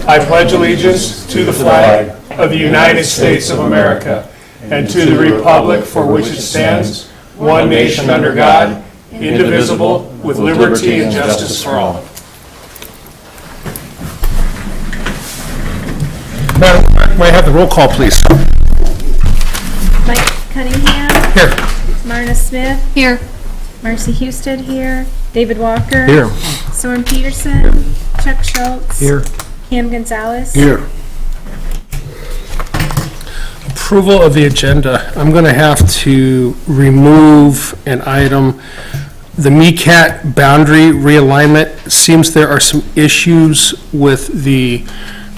I pledge allegiance to the flag of the United States of America and to the republic for which it stands, one nation under God, indivisible, with liberty and justice for all. May I have the roll call, please? Mike Cunningham. Here. Marna Smith. Here. Marcy Houston here. David Walker. Here. Soren Peterson. Chuck Schultz. Here. Cam Gonzalez. Here. Approval of the agenda. I'm going to have to remove an item. The MECAT boundary realignment. Seems there are some issues with the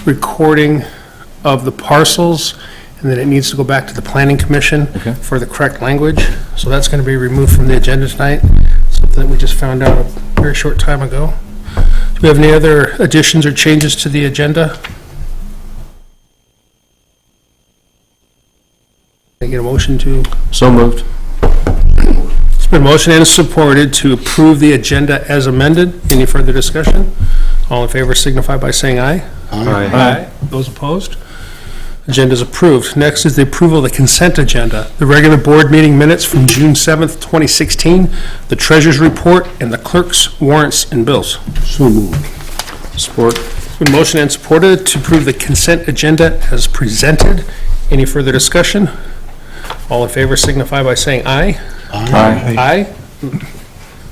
recording of the parcels, and then it needs to go back to the Planning Commission for the correct language. So that's going to be removed from the agenda tonight, something that we just found out a very short time ago. Do we have any other additions or changes to the agenda? Can I get a motion to? So moved. It's been motioned and supported to approve the agenda as amended. Any further discussion? All in favor signify by saying aye. Aye. Those opposed? Agenda is approved. Next is the approval of the consent agenda. The regular board meeting minutes from June 7th, 2016, the treasurer's report, and the clerk's warrants and bills. So moved. Support. It's been motioned and supported to approve the consent agenda as presented. Any further discussion? All in favor signify by saying aye. Aye. Aye.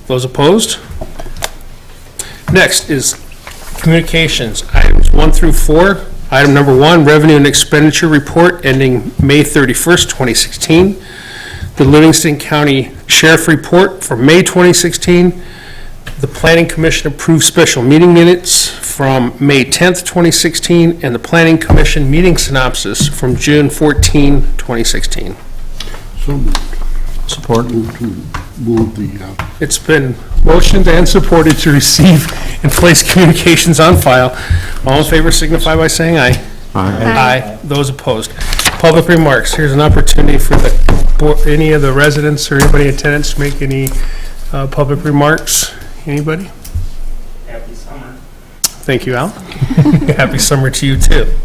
Those opposed? Next is communications, items 1 through 4. Item number 1, revenue and expenditure report ending May 31st, 2016. The Livingston County Sheriff report for May 2016. The Planning Commission approved special meeting minutes from May 10th, 2016, and the Planning Commission meeting synopsis from June 14, 2016. So moved. Support. It's been motioned and supported to receive and place communications on file. All in favor signify by saying aye. Aye. Those opposed. Public remarks. Here's an opportunity for any of the residents or anybody in attendance to make any public remarks. Anybody? Happy summer. Thank you, Al. Happy summer to you, too.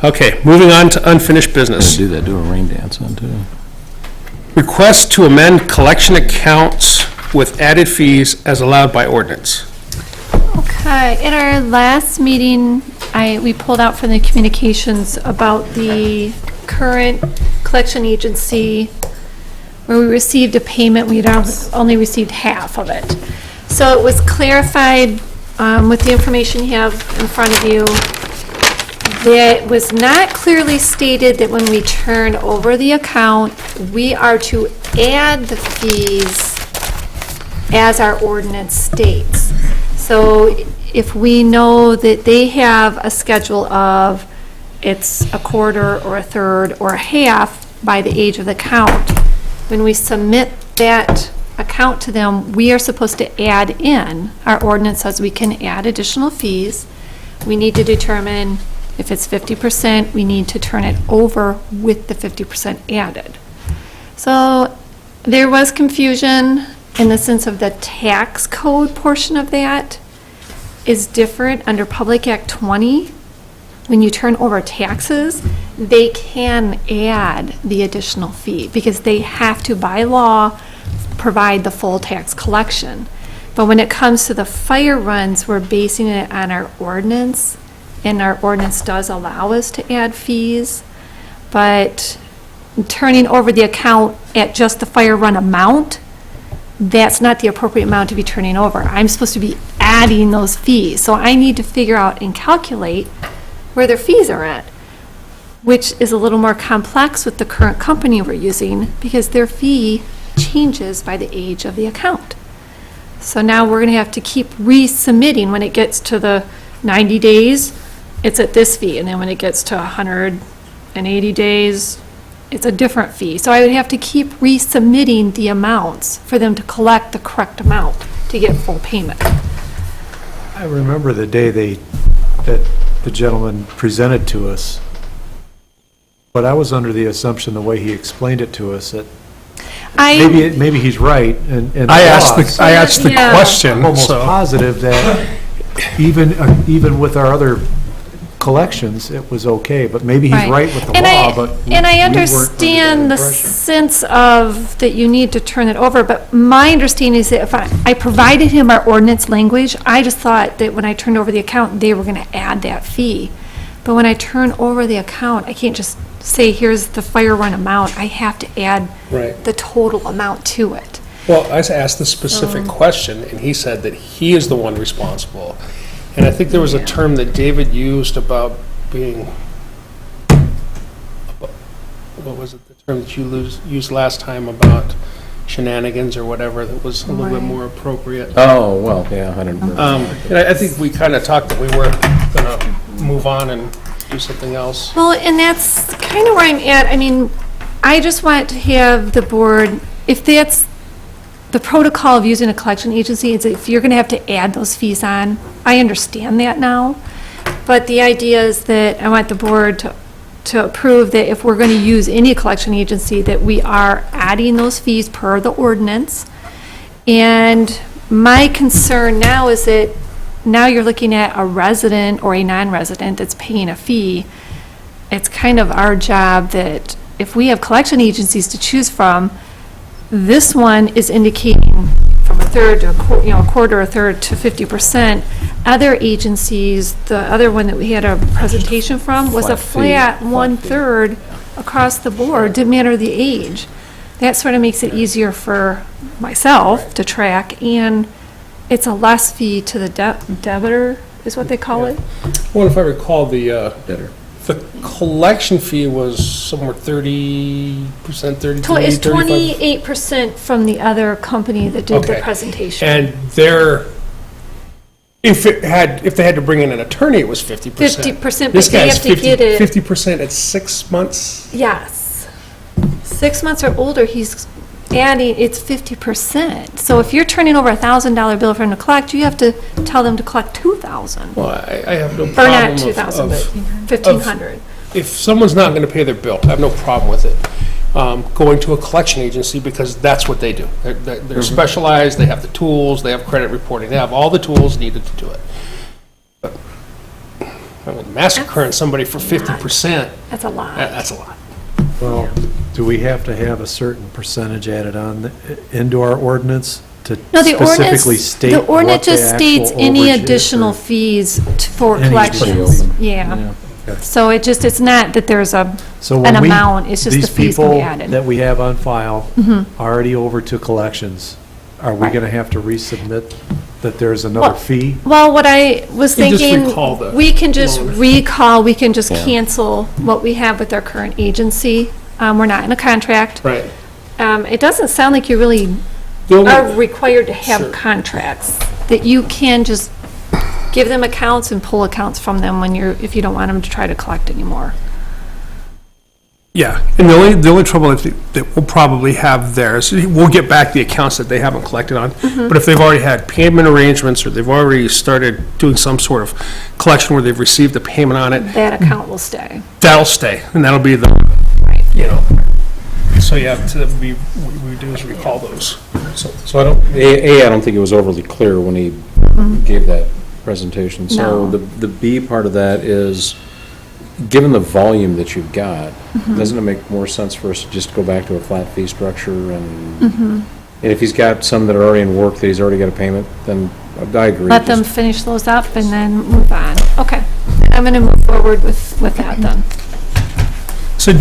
Okay, moving on to unfinished business. Do a rain dance on too. Request to amend collection accounts with added fees as allowed by ordinance. Okay, in our last meeting, we pulled out from the communications about the current collection agency where we received a payment, we had only received half of it. So it was clarified with the information you have in front of you. It was not clearly stated that when we turn over the account, we are to add the fees as our ordinance states. So if we know that they have a schedule of it's a quarter or a third or a half by the age of the account, when we submit that account to them, we are supposed to add in, our ordinance says we can add additional fees. We need to determine if it's 50%, we need to turn it over with the 50% added. So there was confusion in the sense of the tax code portion of that is different under Public Act 20. When you turn over taxes, they can add the additional fee because they have to, by law, provide the full tax collection. But when it comes to the fire runs, we're basing it on our ordinance, and our ordinance does allow us to add fees, but turning over the account at just the fire run amount, that's not the appropriate amount to be turning over. I'm supposed to be adding those fees. So I need to figure out and calculate where their fees are at, which is a little more complex with the current company we're using because their fee changes by the age of the account. So now we're going to have to keep resubmitting when it gets to the 90 days. It's at this fee, and then when it gets to 180 days, it's a different fee. So I would have to keep resubmitting the amounts for them to collect the correct amount to get full payment. I remember the day that the gentleman presented to us, but I was under the assumption, the way he explained it to us, that maybe he's right. And I asked the question. I'm almost positive that even with our other collections, it was okay, but maybe he's Right. right with the And law, I- but. And I we weren't under that understand the impression. sense of that you need to turn it over, but my understanding is that if I provided him our ordinance language, I just thought that when I turned over the account, they were gonna add that fee. But when I turn over the account, I can't just say, here's the fire run amount, I have to add Right. the total amount to it. Well, I asked the specific question, and he said that he is the one responsible. And I think there was a term that David used about being, what was it, the term that you used last time about shenanigans or whatever, that was a little bit Right. more appropriate. Oh, well, yeah, I don't remember. And I think we kind of talked that we were going to move on and do something else. Well, and that's kind of where I'm at. I mean, I just want to have the board, if that's the protocol of using a collection agency, is if you're going to have to add those fees on, I understand that now. But the idea is that I want the board to approve that if we're going to use any collection agency, that we are adding those fees per the ordinance. And my concern now is that now you're looking at a resident or a non-resident that's paying a fee. It's kind of our job that if we have collection agencies to choose from, this one is indicating from a third to a quarter, a third to 50%. Other agencies, the other one that we had a presentation from was a Flat fee. flat 1/3 across the board, didn't matter the age. That sort of makes it easier for myself to track, and it's a less fee to the debitor, is what they call it. Well, if I recall, the Better. collection fee was somewhere 30%, 33, It's 35. 28% from the other company that did the Okay. presentation. And if they had to bring in an attorney, it was 50%. 50%, This but they guy's have to get it. 50% at 6 months. Yes. 6 months or older, he's adding, it's 50%. So if you're turning over a $1,000 bill for him to collect, you have to tell them to collect 2,000. Well, I have no Or problem not of- 2,000, but of- 1,500. If someone's not going to pay their bill, I have no problem with it, going to a collection agency, because that's what they do. They're specialized, they have the tools, they have credit reporting, they have all the tools needed to do it. But, I mean, massacring somebody for 50%, That's a lot. that's a lot. Well, do we have to have a certain percentage added on into our ordinance to No, the ordinance, specifically state the what ordinance the just states actual any overage is, additional or- fees for Any collections. additional. Yeah. Okay. So it's not that there's So an when we, amount, it's just the these fees can be people added. that we have on file already over to collections, are we Right. going to have to resubmit that there's another Well, fee? Well, what I was You just thinking, recall the we can just loan. recall, we can just Yeah. cancel what we have with our current agency. We're not in a contract. Right. It doesn't sound like you really The only- are required to have Sure. contracts, that you can just give them accounts and pull accounts from them if you don't want them to try to collect anymore. Yeah, and the only trouble I think that we'll probably have there is, we'll get back the accounts that they haven't collected on, but if they've already had payment arrangements, or they've already started doing some sort of collection where they've received a payment on it, That account will stay. that'll stay, and that'll be the, Right. you know, so yeah, what we do is recall those. So I don't think it was overly clear when he gave that presentation. So No. the B part of that is, given the volume that you've got, doesn't it make more sense for us to just go back to a flat fee structure? And if he's got some that are already in work, that he's already got a payment, then I agree. Let them finish those up and then move on. Okay. I'm going to move forward with that then. So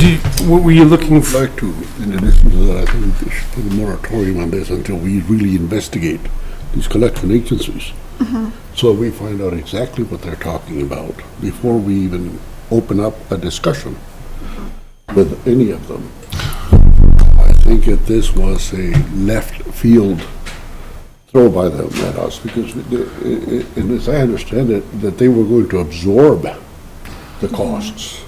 what were you looking I'd for? like to, in addition to that, I think we should put a moratorium on this until we really investigate these collection agencies. So we find out exactly what they're talking about before we even open up a discussion with any of them. I think that this was a left field throw by them at us, because, and as I understand it, that they were going to absorb the costs.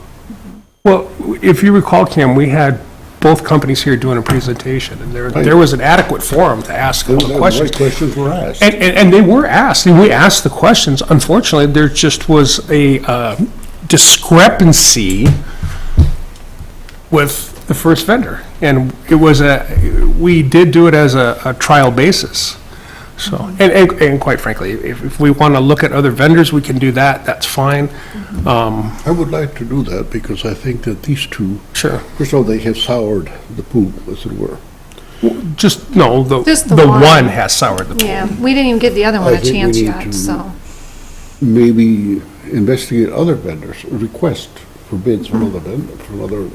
Well, if you recall, Cam, we had both companies here doing a presentation, and there was an adequate forum to ask all the The questions. right questions were asked. And they were asked, and we asked the questions. Unfortunately, there just was a discrepancy with the first vendor. And it was we did do it as a trial basis. So, and quite frankly, if we want to look at other vendors, we can do that, that's fine. I would like to do that because I think that these two, Sure. first of all, they have soured the poop, as it were. Just, no, Just the the one. one has soured the pool. Yeah, we didn't even give the other one I a think we chance need yet, to- so. Maybe investigate other vendors, or request for bids from other vendors, from other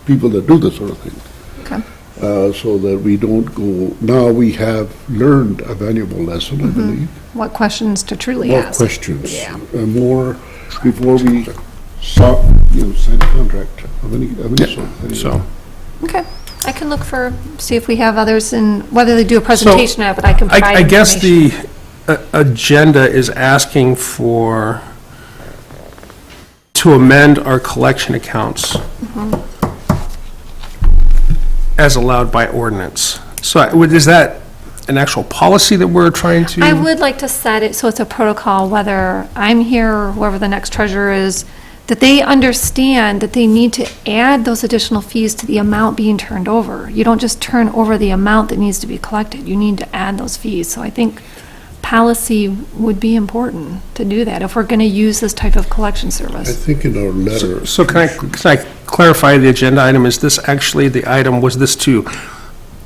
people that do this sort of thing. Okay. So that we don't go, now we have learned a valuable lesson, I believe. What questions to truly More ask? questions. Yeah. More before we sign a contract of any sort. So, Okay, I can look for, see if we have others and whether they do a presentation of it, I can provide I guess information. the agenda is asking to amend our collection accounts as allowed by ordinance. So is that an actual policy that we're trying to? I would like to set it so it's a protocol, whether I'm here or whoever the next treasurer is, that they understand that they need to add those additional fees to the amount being turned over. You don't just turn over the amount that needs to be collected. You need to add those fees. So I think policy would be important to do that if we're going to use this type of collection I service. think in our letter. So can I clarify the agenda item? Is this actually the item, was this to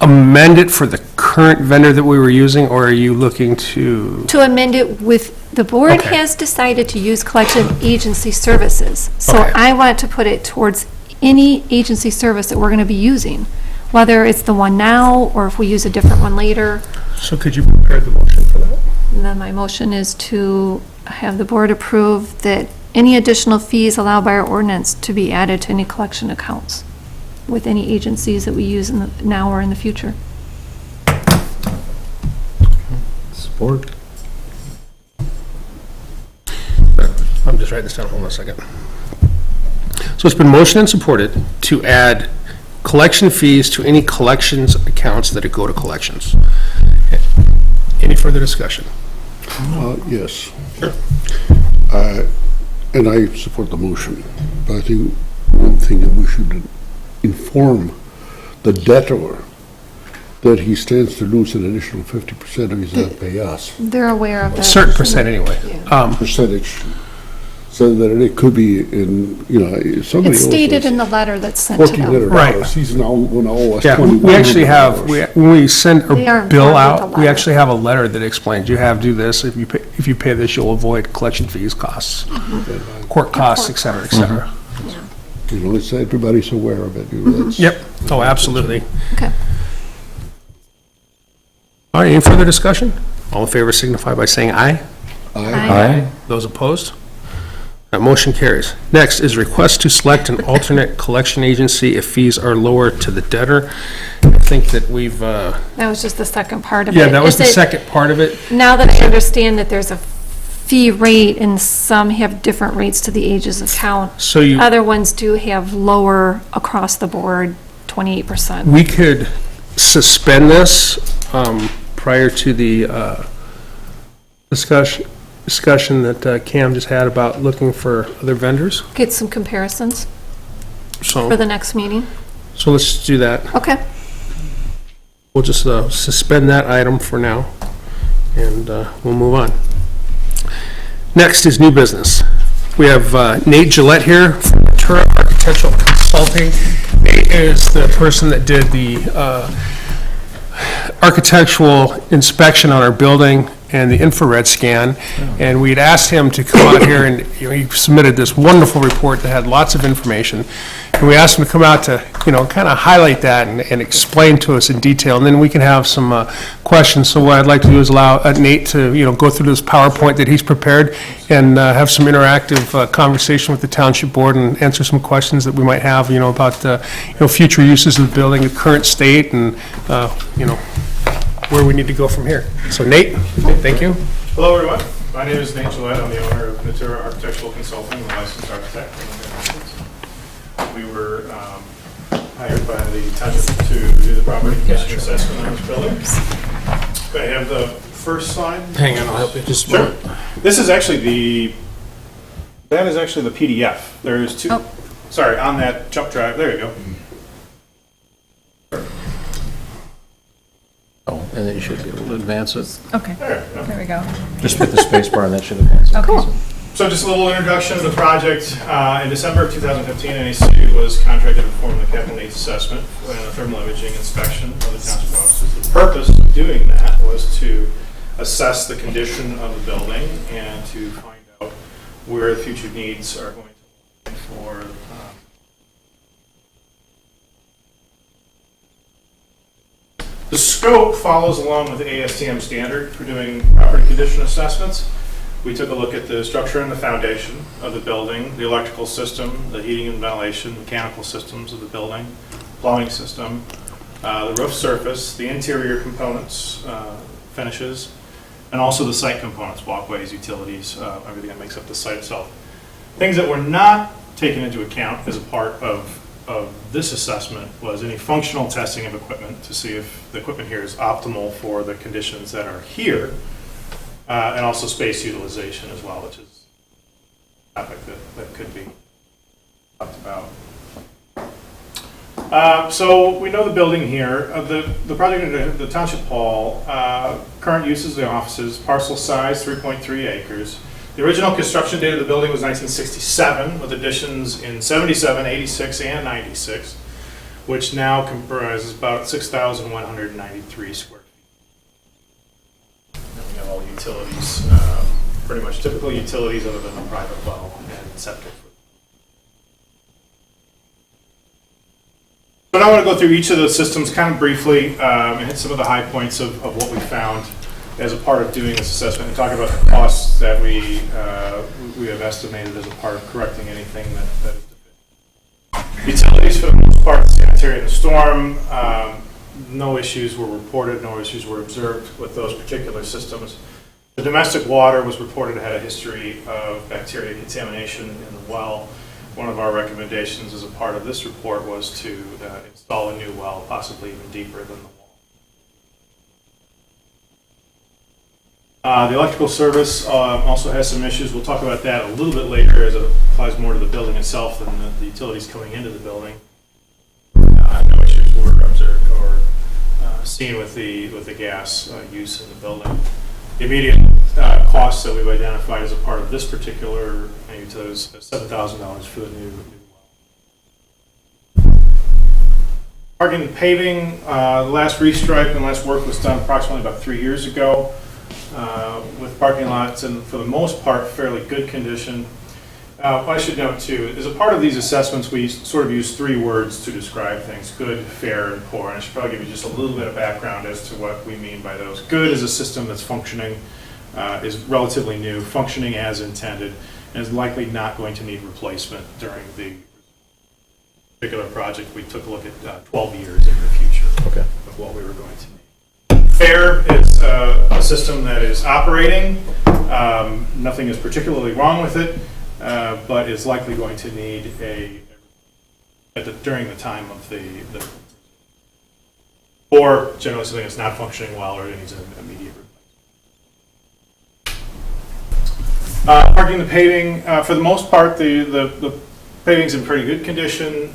amend it for the current vendor that we were using, or are you looking to? To amend it with, the board Okay. has decided to use collection agency services. So Okay. I want to put it towards any agency service that we're going to be using, whether it's the one now or if we use a different one later. So could you prepare the motion for that? And then my motion is to have the board approve that any additional fees allowed by our ordinance to be added to any collection accounts with any agencies that we use in the, now or in the future. Support. I'm just writing this down, hold on a second. So it's been motioned and supported to add collection fees to any collections accounts that go to collections. Any further discussion? Yes. And I support the motion, but I think one thing that we should inform the debtor that he stands to lose an additional 50% if he doesn't pay us. They're aware of A that. certain percent anyway. Percentage, so that it could be in, somebody It's owes stated us in the letter that's sent to $1,400. them. Right. He's now going to owe us Yeah, $2,100. we actually have, when we send They are a bill informed with out, the we letter. actually have a letter that explains, you have to do this, if you pay this, you'll avoid collection fees, costs, court costs, et cetera, et cetera. It's, everybody's aware of it. That's- Yep, oh, absolutely. Okay. All right, any further discussion? All in favor signify by saying aye. Aye. Those opposed? That motion carries. Next is request to select an alternate collection agency if fees are lower to the debtor. I think that we've, That was just the second part of it. yeah, that was Is the it- second part of it. Now that I understand that there's a fee rate and some have different rates to the ages account, So you, other ones do have lower across the board, 28%. we could suspend this prior to the discussion that Cam just had about looking for other vendors. Get some comparisons for So the next meeting. let's do that. Okay. We'll just suspend that item for now, and we'll move on. Next is new business. We have Nate Gillette here from Ventura Architectural Consulting. Nate is the person that did the architectural inspection on our building and the infrared scan, and we'd asked him to come out here, and he submitted this wonderful report that had lots of information, and we asked him to come out to, kind of highlight that and explain to us in detail, and then we can have some questions. So what I'd like to do is allow Nate to, go through this PowerPoint that he's prepared and have some interactive conversation with the township board and answer some questions that we might have, about, future uses of the building, the current state, and, where we need to go from here. So Nate, thank you. Hello, everyone. My name is Nate Gillette. I'm the owner of Ventura Architectural Consulting, a licensed architect. We were hired by the township to do the property condition assessment on this building. I have the first slide. Hang on, I'll help you just a Sure. moment. This is actually that is actually the PDF. There's two, Oh. sorry, on that jump drive. There you go. And then you should be able to advance it. Okay, there we go. Just hit the space bar and that should advance it. Okay. So just a little introduction of the project. In December of 2015, NEC was contracted to perform the capital needs assessment and a thermal imaging inspection of the township offices. The purpose of doing that was to assess the condition of the building and to find out where the future needs are going to be for the scope follows along with the ASTM standard for doing property condition assessments. We took a look at the structure and the foundation of the building, the electrical system, the heating and ventilation, mechanical systems of the building, plumbing system, the roof surface, the interior components, finishes, and also the site components, walkways, utilities, everything that makes up the site itself. Things that were not taken into account as a part of this assessment was any functional testing of equipment to see if the equipment here is optimal for the conditions that are here. And also space utilization as well, which is a topic that could be talked about. So we know the building here. The project, the Township Hall, current uses of the offices, parcel size 3.3 acres. The original construction date of the building was 1967, with additions in 77, 86, and 96, which now comprises about 6,193 square feet. And we have all utilities, pretty much typical utilities other than a private well and septic. But I want to go through each of those systems kind of briefly and hit some of the high points of what we found as a part of doing this assessment and talk about the costs that we have estimated as a part of correcting anything that is deficient. Utilities, for the most part, sanitary and the storm, no issues were reported, no issues were observed with those particular systems. The domestic water was reported to have a history of bacteria contamination in the well. One of our recommendations as a part of this report was to install a new well, possibly even deeper than the wall. The electrical service also has some issues. We'll talk about that a little bit later as it applies more to the building itself than the utilities coming into the building. No issues were observed or seen with the gas use in the building. The immediate costs that we've identified as a part of this particular utility is $7,000 for the new well. Parking and paving, the last restripe and last work was done approximately about 3 years ago. With parking lots and for the most part fairly good condition. I should note too, as a part of these assessments we sort of use 3 words to describe things: good, fair, and poor. And I should probably give you just a little bit of background as to what we mean by those. Good is a system that's functioning, is relatively new, functioning as intended, and is likely not going to need replacement during the particular project. We took a look at 12 years in the future of what we were going to need. Fair is a system that is operating. Nothing is particularly wrong with it, but is likely going to need during the time of the or generally something that's not functioning well or it needs an immediate replacement. Parking and paving, for the most part, the paving's in pretty good condition.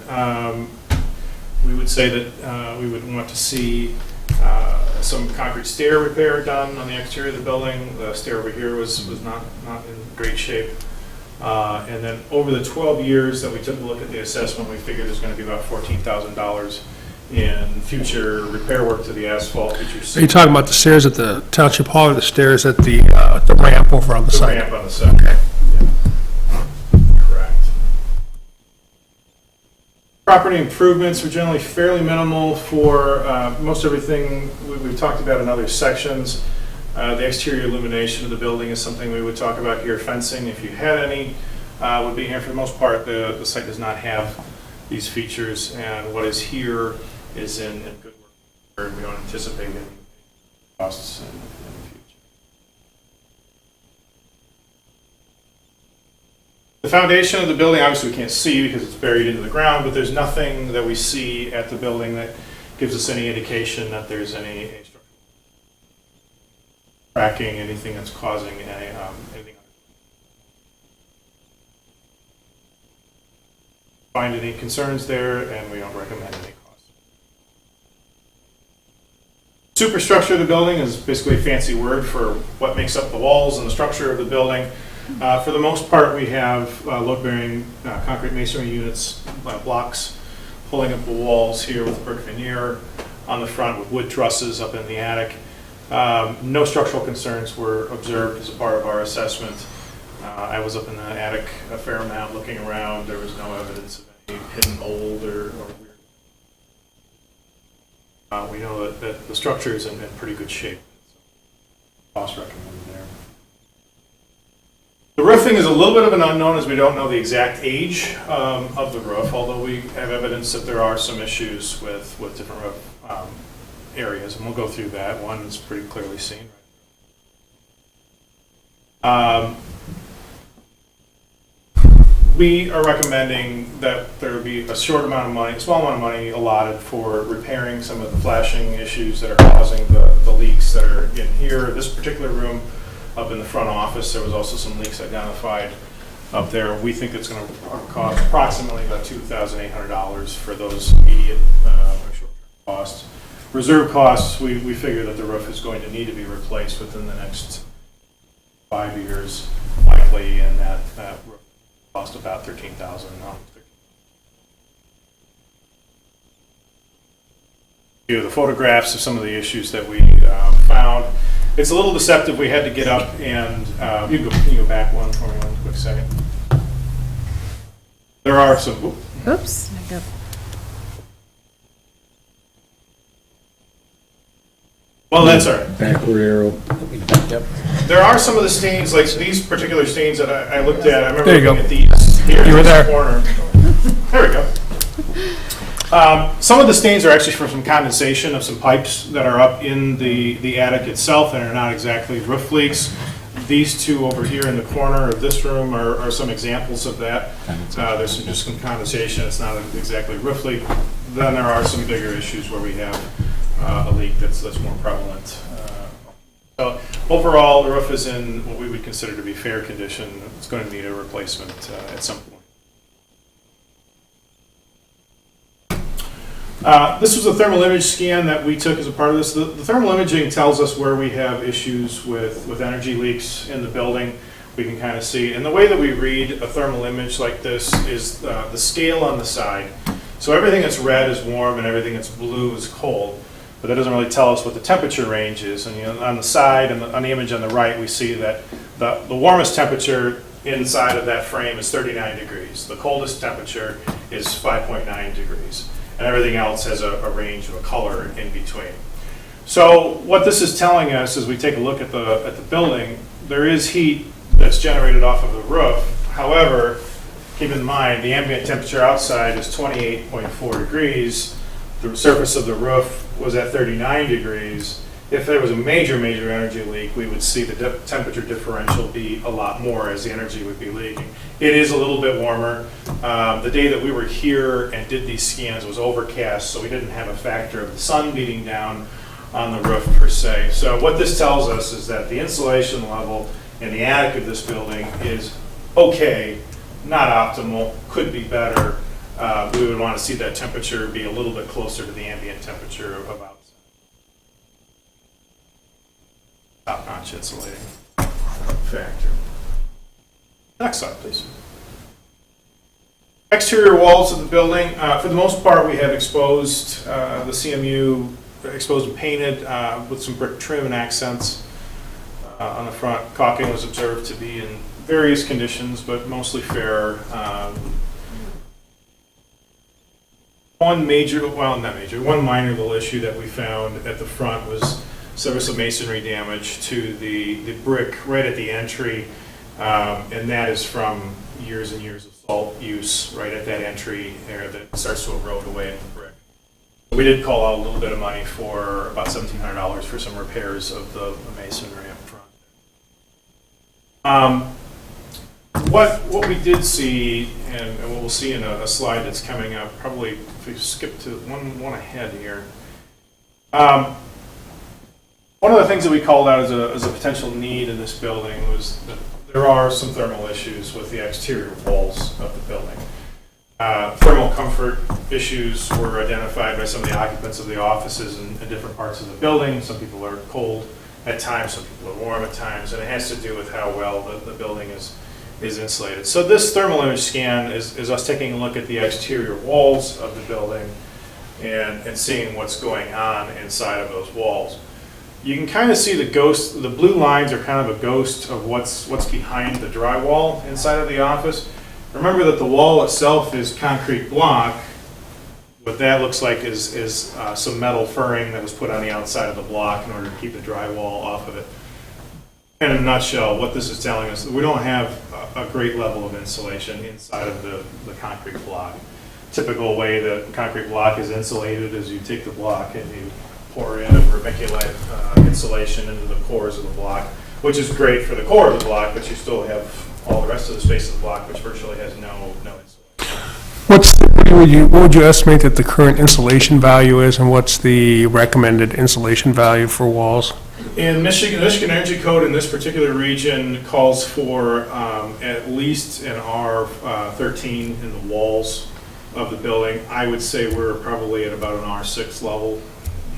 We would say that we would want to see some concrete stair repair done on the exterior of the building. The stair over here was not in great shape. And then over the 12 years that we took a look at the assessment, we figured there's going to be about $14,000 in future repair work to the asphalt. Are you talking about the stairs at the Township Hall or the stairs at the ramp over on the side? The ramp on the side. Okay. Yeah. Correct. Property improvements were generally fairly minimal for most everything we've talked about in other sections. The exterior illumination of the building is something we would talk about here. Fencing, if you had any, would be here. For the most part, the site does not have these features, and what is here is in good work. We don't anticipate any costs in the future. The foundation of the building, obviously we can't see because it's buried into the ground, but there's nothing that we see at the building that gives us any indication that there's any structural cracking, anything that's causing anything. Find any concerns there, and we don't recommend any costs. Superstructure of the building is basically a fancy word for what makes up the walls and the structure of the building. For the most part, we have load-bearing concrete masonry units, blocks, pulling up the walls here with brick veneer on the front with wood trusses up in the attic. No structural concerns were observed as a part of our assessment. I was up in the attic a fair amount looking around. There was no evidence of any hidden mold or weird. We know that the structure is in pretty good shape. Cost recommended there. The roofing is a little bit of an unknown as we don't know the exact age of the roof, although we have evidence that there are some issues with different roof areas, and we'll go through that. One is pretty clearly seen. We are recommending that there be a small amount of money allotted for repairing some of the flashing issues that are causing the leaks that are in here. This particular room up in the front office, there was also some leaks identified up there. We think it's going to cost approximately about $2,800 for those immediate short-term costs. Reserve costs, we figure that the roof is going to need to be replaced within the next 5 years, likely, and that roof cost about $13,000. Here are the photographs of some of the issues that we found. It's a little deceptive. We had to get up and can you go back one for me one quick second? There are some. Oops. Well, that's all right. Backward arrow. Yep. There are some of the stains, like these particular stains that I looked at. I remember There you looking go. at these here You were in this there. corner. There we go. Some of the stains are actually from some condensation of some pipes that are up in the attic itself and are not exactly roof leaks. These two over here in the corner of this room are some examples of that. There's just some condensation. It's not exactly roof leak. Then there are some bigger issues where we have a leak that's more prevalent. So overall, the roof is in what we would consider to be fair condition. It's going to need a replacement at some point. This was a thermal image scan that we took as a part of this. The thermal imaging tells us where we have issues with energy leaks in the building. We can kind of see. And the way that we read a thermal image like this is the scale on the side. So everything that's red is warm and everything that's blue is cold. But that doesn't really tell us what the temperature range is. And on the side and on the image on the right, we see that the warmest temperature inside of that frame is 39 degrees. The coldest temperature is 5.9 degrees. And everything else has a range of a color in between. So what this is telling us as we take a look at the building, there is heat that's generated off of the roof. However, keep in mind the ambient temperature outside is 28.4 degrees. The surface of the roof was at 39 degrees. If there was a major energy leak, we would see the temperature differential be a lot more as the energy would be leaking. It is a little bit warmer. The day that we were here and did these scans was overcast, so we didn't have a factor of the sun beating down on the roof per se. So what this tells us is that the insulation level in the attic of this building is okay, not optimal, could be better. We would want to see that temperature be a little bit closer to the ambient temperature of outside. Top-notch insulating factor. Next slide, please. Exterior walls of the building, for the most part, we have exposed the CMU, exposed and painted with some brick trim and accents on the front. Caulking was observed to be in various conditions, but mostly fair. One minor little issue that we found at the front was there was some masonry damage to the brick right at the entry, and that is from years and years of salt use right at that entry there that starts to erode away at the brick. We did call out a little bit of money for about $1,700 for some repairs of the masonry up front. What we did see, and what we'll see in a slide that's coming up, probably if we skip to one ahead here. One of the things that we called out as a potential need in this building was that there are some thermal issues with the exterior walls of the building. Thermal comfort issues were identified by some of the occupants of the offices in different parts of the building. Some people are cold at times, some people are warm at times, and it has to do with how well the building is insulated. So this thermal image scan is us taking a look at the exterior walls of the building and seeing what's going on inside of those walls. You can kind of see the ghost, the blue lines are kind of a ghost of what's behind the drywall inside of the office. Remember that the wall itself is concrete block. What that looks like is some metal furring that was put on the outside of the block in order to keep the drywall off of it. In a nutshell, what this is telling us, we don't have a great level of insulation inside of the concrete block. Typical way the concrete block is insulated is you take the block and you pour in a vermiculite insulation into the cores of the block, which is great for the core of the block, but you still have all the rest of the space of the block, which virtually has no insulation. What would you estimate that the current insulation value is, and what's the recommended insulation value for walls? In Michigan, the Michigan Energy Code in this particular region calls for at least an R13 in the walls of the building. I would say we're probably at about an R6 level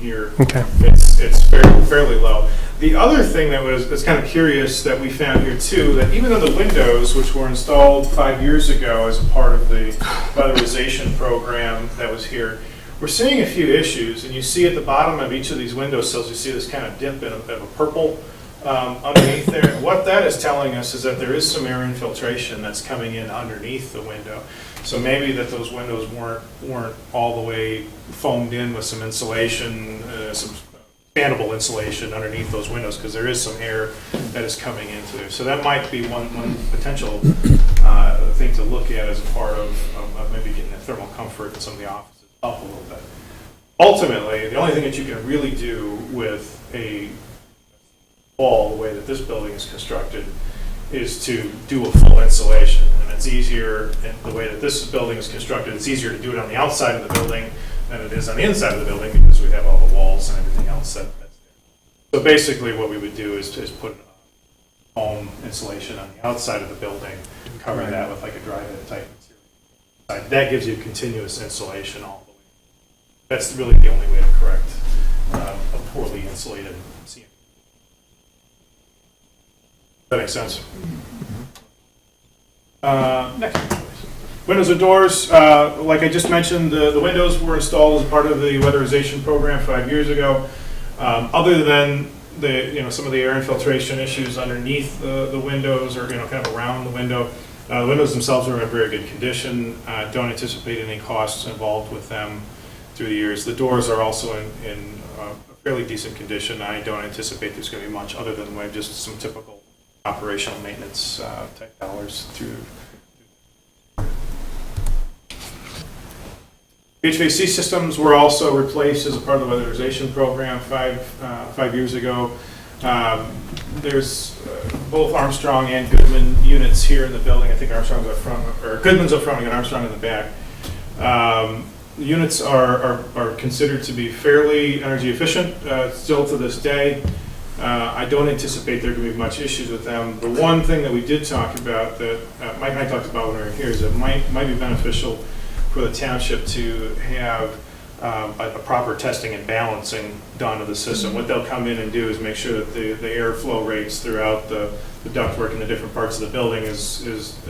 here. Okay. It's fairly low. The other thing that's kind of curious that we found here too, that even on the windows, which were installed 5 years ago as a part of the weatherization program that was here, we're seeing a few issues, and you see at the bottom of each of these window sills, you see this kind of dip in a purple underneath there. And what that is telling us is that there is some air infiltration that's coming in underneath the window. So maybe that those windows weren't all the way foamed in with some insulation, some expandable insulation underneath those windows, because there is some air that is coming into there. So that might be one potential thing to look at as a part of maybe getting the thermal comfort in some of the offices up a little bit. Ultimately, the only thing that you can really do with a wall, the way that this building is constructed, is to do a full insulation. And it's easier, and the way that this building is constructed, it's easier to do it on the outside of the building than it is on the inside of the building, because we have all the walls and everything else that's there. So basically what we would do is put foam insulation on the outside of the building, cover that with like a dry-vent type material. That gives you continuous insulation all the way. That's really the only way to correct a poorly insulated CM. That makes sense? Next. Windows and doors, like I just mentioned, the windows were installed as part of the weatherization program 5 years ago. Other than some of the air infiltration issues underneath the windows, or kind of around the window, the windows themselves are in very good condition. Don't anticipate any costs involved with them through the years. The doors are also in a fairly decent condition. I don't anticipate there's going to be much other than just some typical operational maintenance type dollars through. HVAC systems were also replaced as a part of the weatherization program 5 years ago. There's both Armstrong and Goodman units here in the building. I think Armstrong's up front, or Goodman's up front and Armstrong in the back. The units are considered to be fairly energy efficient still to this day. I don't anticipate there to be much issues with them. The one thing that we did talk about that Mike and I talked about when we were here is it might be beneficial for the township to have a proper testing and balancing done of the system. What they'll come in and do is make sure that the airflow rates throughout the ductwork in the different parts of the building is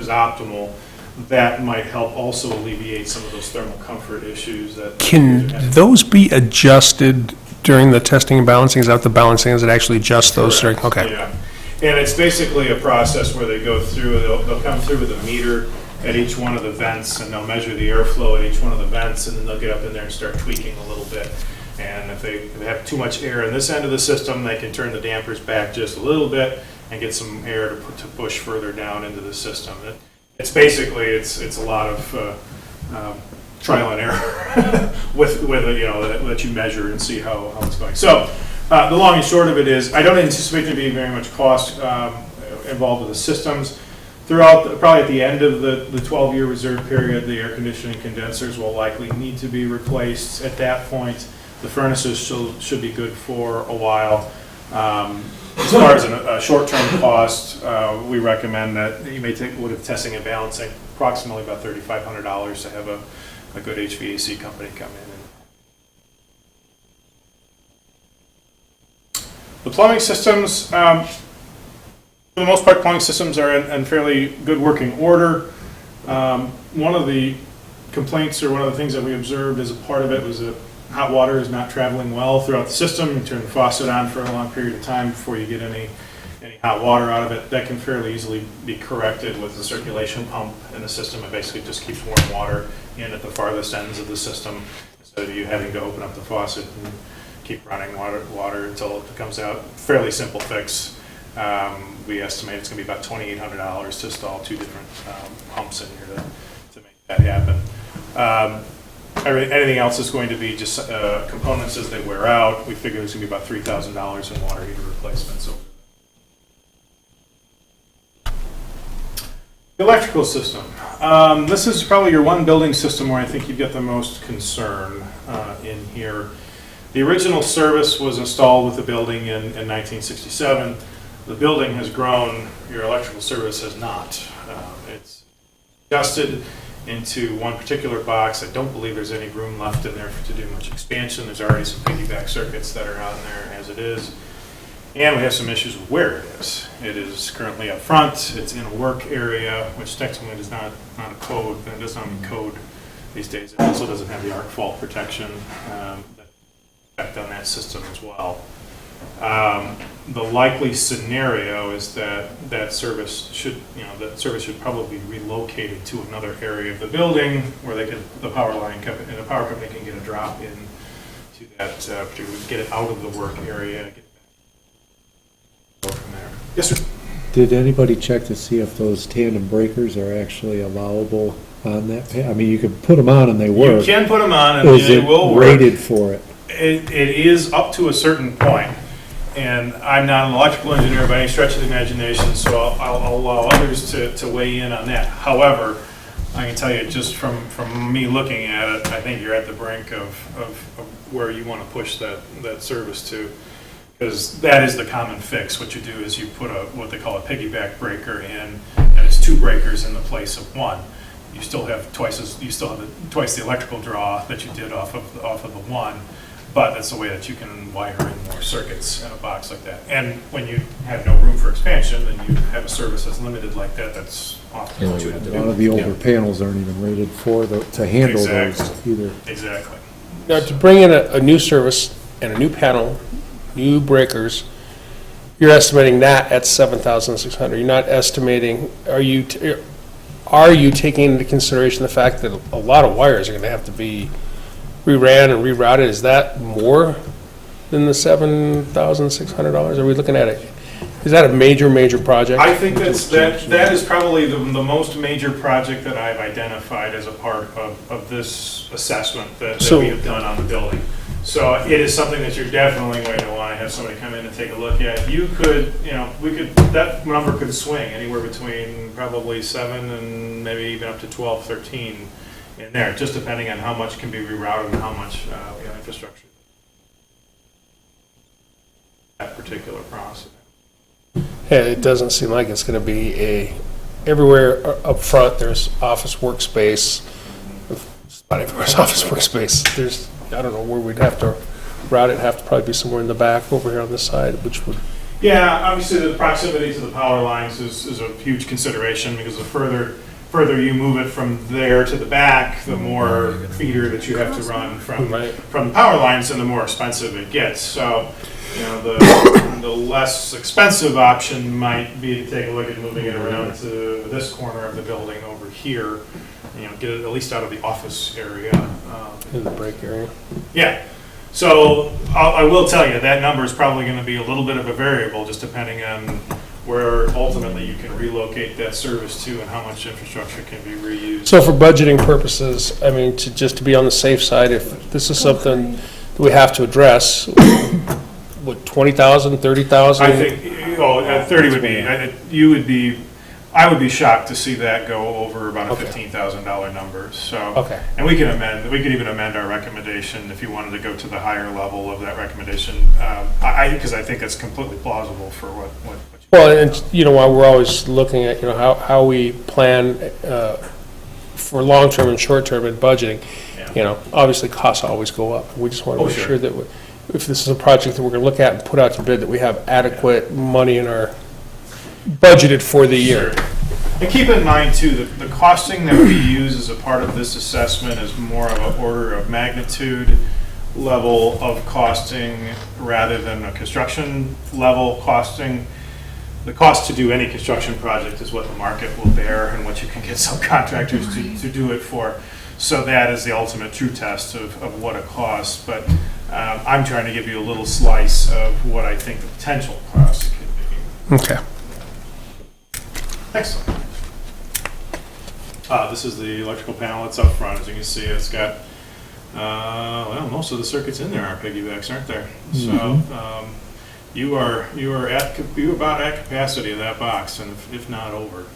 optimal. That might help also alleviate some of those thermal comfort issues that. Can those be adjusted during the testing and balancing? Is that the balancing? Is it actually adjust those during? Okay. Yeah, and it's basically a process where they go through. They'll come through with a meter at each one of the vents, and they'll measure the airflow at each one of the vents, and then they'll get up in there and start tweaking a little bit. And if they have too much air in this end of the system, they can turn the dampers back just a little bit and get some air to push further down into the system. It's basically it's a lot of trial and error with that you measure and see how it's going. So the long and short of it is, I don't anticipate there being very much cost involved with the systems. Throughout, probably at the end of the 12-year reserve period, the air conditioning condensers will likely need to be replaced. At that point, the furnaces should be good for a while. As far as a short-term cost, we recommend that you may take a look at testing and balancing, approximately about $3,500 to have a good HVAC company come in. The plumbing systems, for the most part, plumbing systems are in fairly good working order. One of the complaints, or one of the things that we observed as a part of it, was that hot water is not traveling well throughout the system. You turn the faucet on for a long period of time before you get any hot water out of it. That can fairly easily be corrected with the circulation pump in the system. It basically just keeps warm water in at the farthest ends of the system, instead of you having to open up the faucet and keep running water until it comes out. Fairly simple fix. We estimate it's going to be about $2,800 to install 2 different pumps in here to make that happen. Anything else is going to be just components as they wear out. We figure it's going to be about $3,000 in water heater replacements. The electrical system. This is probably your one building system where I think you've got the most concern in here. The original service was installed with the building in 1967. The building has grown, your electrical service has not. It's adjusted into one particular box. I don't believe there's any room left in there to do much expansion. There's already some piggyback circuits that are out in there as it is. And we have some issues with where it is. It is currently up front. It's in a work area, which technically is not a code, and it does not mean code these days. It also doesn't have the arc fault protection effect on that system as well. The likely scenario is that service should probably be relocated to another area of the building where the power company can get a drop in to that particular, get it out of the work area. Go from there. Yes, sir. Did anybody check to see if those tandem breakers are actually allowable on that? I mean, you could put them on and they work. You can put them on and Is it will work. rated for it? It is up to a certain point. And I'm not an electrical engineer by any stretch of the imagination, so I'll allow others to weigh in on that. However, I can tell you just from me looking at it, I think you're at the brink of where you want to push that service to. Because that is the common fix. What you do is you put what they call a piggyback breaker in, and it's 2 breakers in the place of 1. You still have twice the electrical draw that you did off of the 1, but that's the way that you can wire in more circuits in a box like that. And when you have no room for expansion, and you have a service that's limited like that, that's often what you have to do. A lot of the older panels aren't even rated to handle those either. Exactly. Now, to bring in a new service and a new panel, new breakers, you're estimating that at $7,600. You're not estimating, are you taking into consideration the fact that a lot of wires are going to have to be reran and rerouted? Is that more than the $7,600? Are we looking at it? Is that a major project? I think that is probably the most major project that I've identified as a part of this assessment that we have done on the building. So it is something that you're definitely going to want to have somebody come in and take a look at. That number could swing anywhere between probably 7 and maybe even up to 12, 13 in there, just depending on how much can be rerouted and how much infrastructure. That particular process. Yeah, it doesn't seem like it's going to be everywhere up front. There's office workspace. Not everywhere's office workspace. I don't know where we'd have to route it. Have to probably be somewhere in the back over here on this side, which would. Yeah, obviously the proximity to the power lines is a huge consideration, because the further you move it from there to the back, the more feeder that you have to run from the power lines, and the more expensive it gets. So, the less expensive option might be to take a look at moving it around to this corner of the building over here. Get it at least out of the office area. In the break area. Yeah. So I will tell you that number is probably going to be a little bit of a variable, just depending on where ultimately you can relocate that service to and how much infrastructure can be reused. So for budgeting purposes, I mean, just to be on the safe side, if this is something that we have to address, what, 20,000, 30,000? I think 30 would be. You would be I would be shocked to see that go over about a Okay. $15,000 number, so. Okay. And we could even amend our recommendation if you wanted to go to the higher level of that recommendation. Because I think it's completely plausible for what you. Well, and, you know, while we're always looking at, you know, how we plan for long-term and short-term in budgeting, Yeah. you know, obviously costs always go up. We just want to Oh, make sure. sure that if this is a project that we're going to look at and put out to bid, that we have adequate money in our, budgeted for the year. Sure. And keep in mind too, that the costing that we use as a part of this assessment is more of an order of magnitude level of costing rather than a construction level costing. The cost to do any construction project is what the market will bear and what you can get subcontractors to do it for. So that is the ultimate true test of what it costs. But I'm trying to give you a little slice of what I think the potential cost could be. Okay. Excellent. This is the electrical panel that's up front. As you can see, it's got, well, most of the circuits in there are piggybacks, aren't there? So you are about at capacity of that box, and if not over.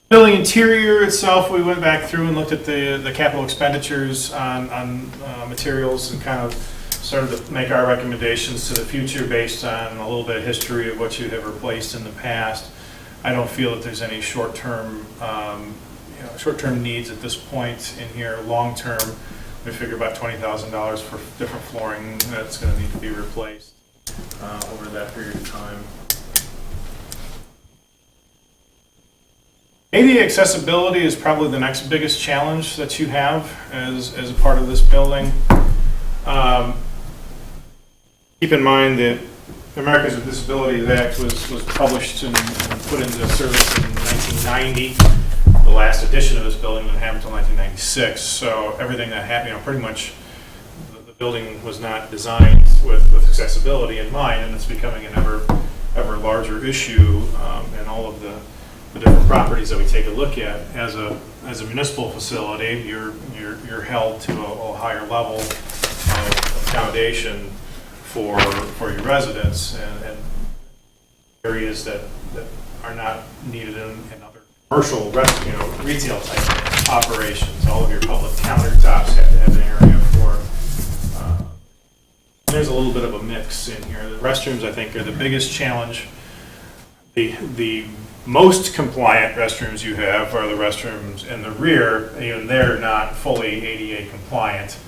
Building interior itself, we went back through and looked at the capital expenditures on materials and kind of started to make our recommendations to the future based on a little bit of history of what you have replaced in the past. I don't feel that there's any short-term needs at this point in here. Long-term, we figure about $20,000 for different flooring that's going to need to be replaced over that period of time. ADA accessibility is probably the next biggest challenge that you have as a part of this building. Keep in mind that the Americans with Disabilities Act was published and put into service in 1990. The last edition of this building didn't happen until 1996. So everything that happened, pretty much the building was not designed with accessibility in mind, and it's becoming an ever larger issue in all of the different properties that we take a look at. As a municipal facility, you're held to a higher level of accommodation for your residents and areas that are not needed in other commercial, retail type operations. All of your public countertops have to have an area for. There's a little bit of a mix in here. The restrooms, I think, are the biggest challenge. The most compliant restrooms you have are the restrooms in the rear. Even they're not fully ADA compliant.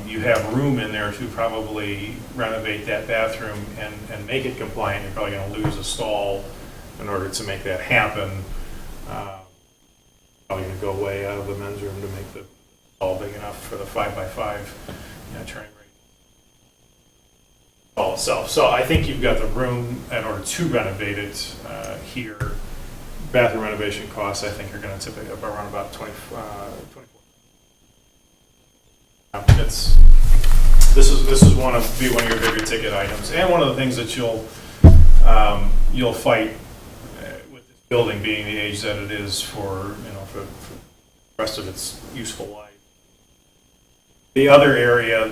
You have room in there to probably renovate that bathroom and make it compliant. You're probably going to lose a stall in order to make that happen. Probably going to go way out of the men's room to make the stall big enough for the 5x5 turning rate stall itself. So I think you've got the room in order to renovate it here. Bathroom renovation costs, I think, are going to tip it up around about 24. This is one of your bigger ticket items, and one of the things that you'll fight with this building being the age that it is for the rest of its useful life. The other area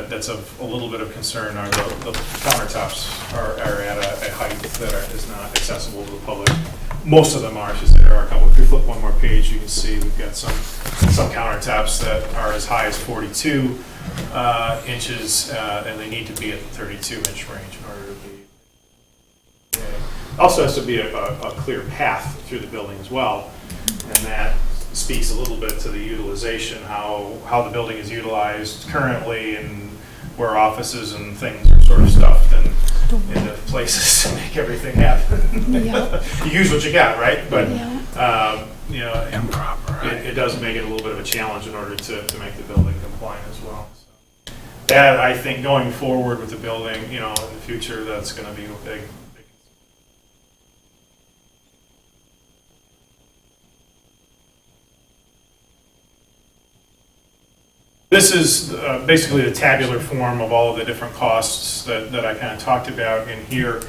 that's of a little bit of concern are the countertops are at a height that is not accessible to the public. Most of them are. There are a couple. If you flip one more page, you can see we've got some countertops that are as high as 42 inches, and they need to be at the 32-inch range in order to be. Also has to be a clear path through the building as well, and that speaks a little bit to the utilization, how the building is utilized currently, and where offices and things are sort of stuffed into places to make everything happen. Yeah. You use what you got, right? But Improper. it does make it a little bit of a challenge in order to make the building compliant as well. So that, I think, going forward with the building, in the future, that's going to be a big. This is basically the tabular form of all of the different costs that I kind of talked about in here.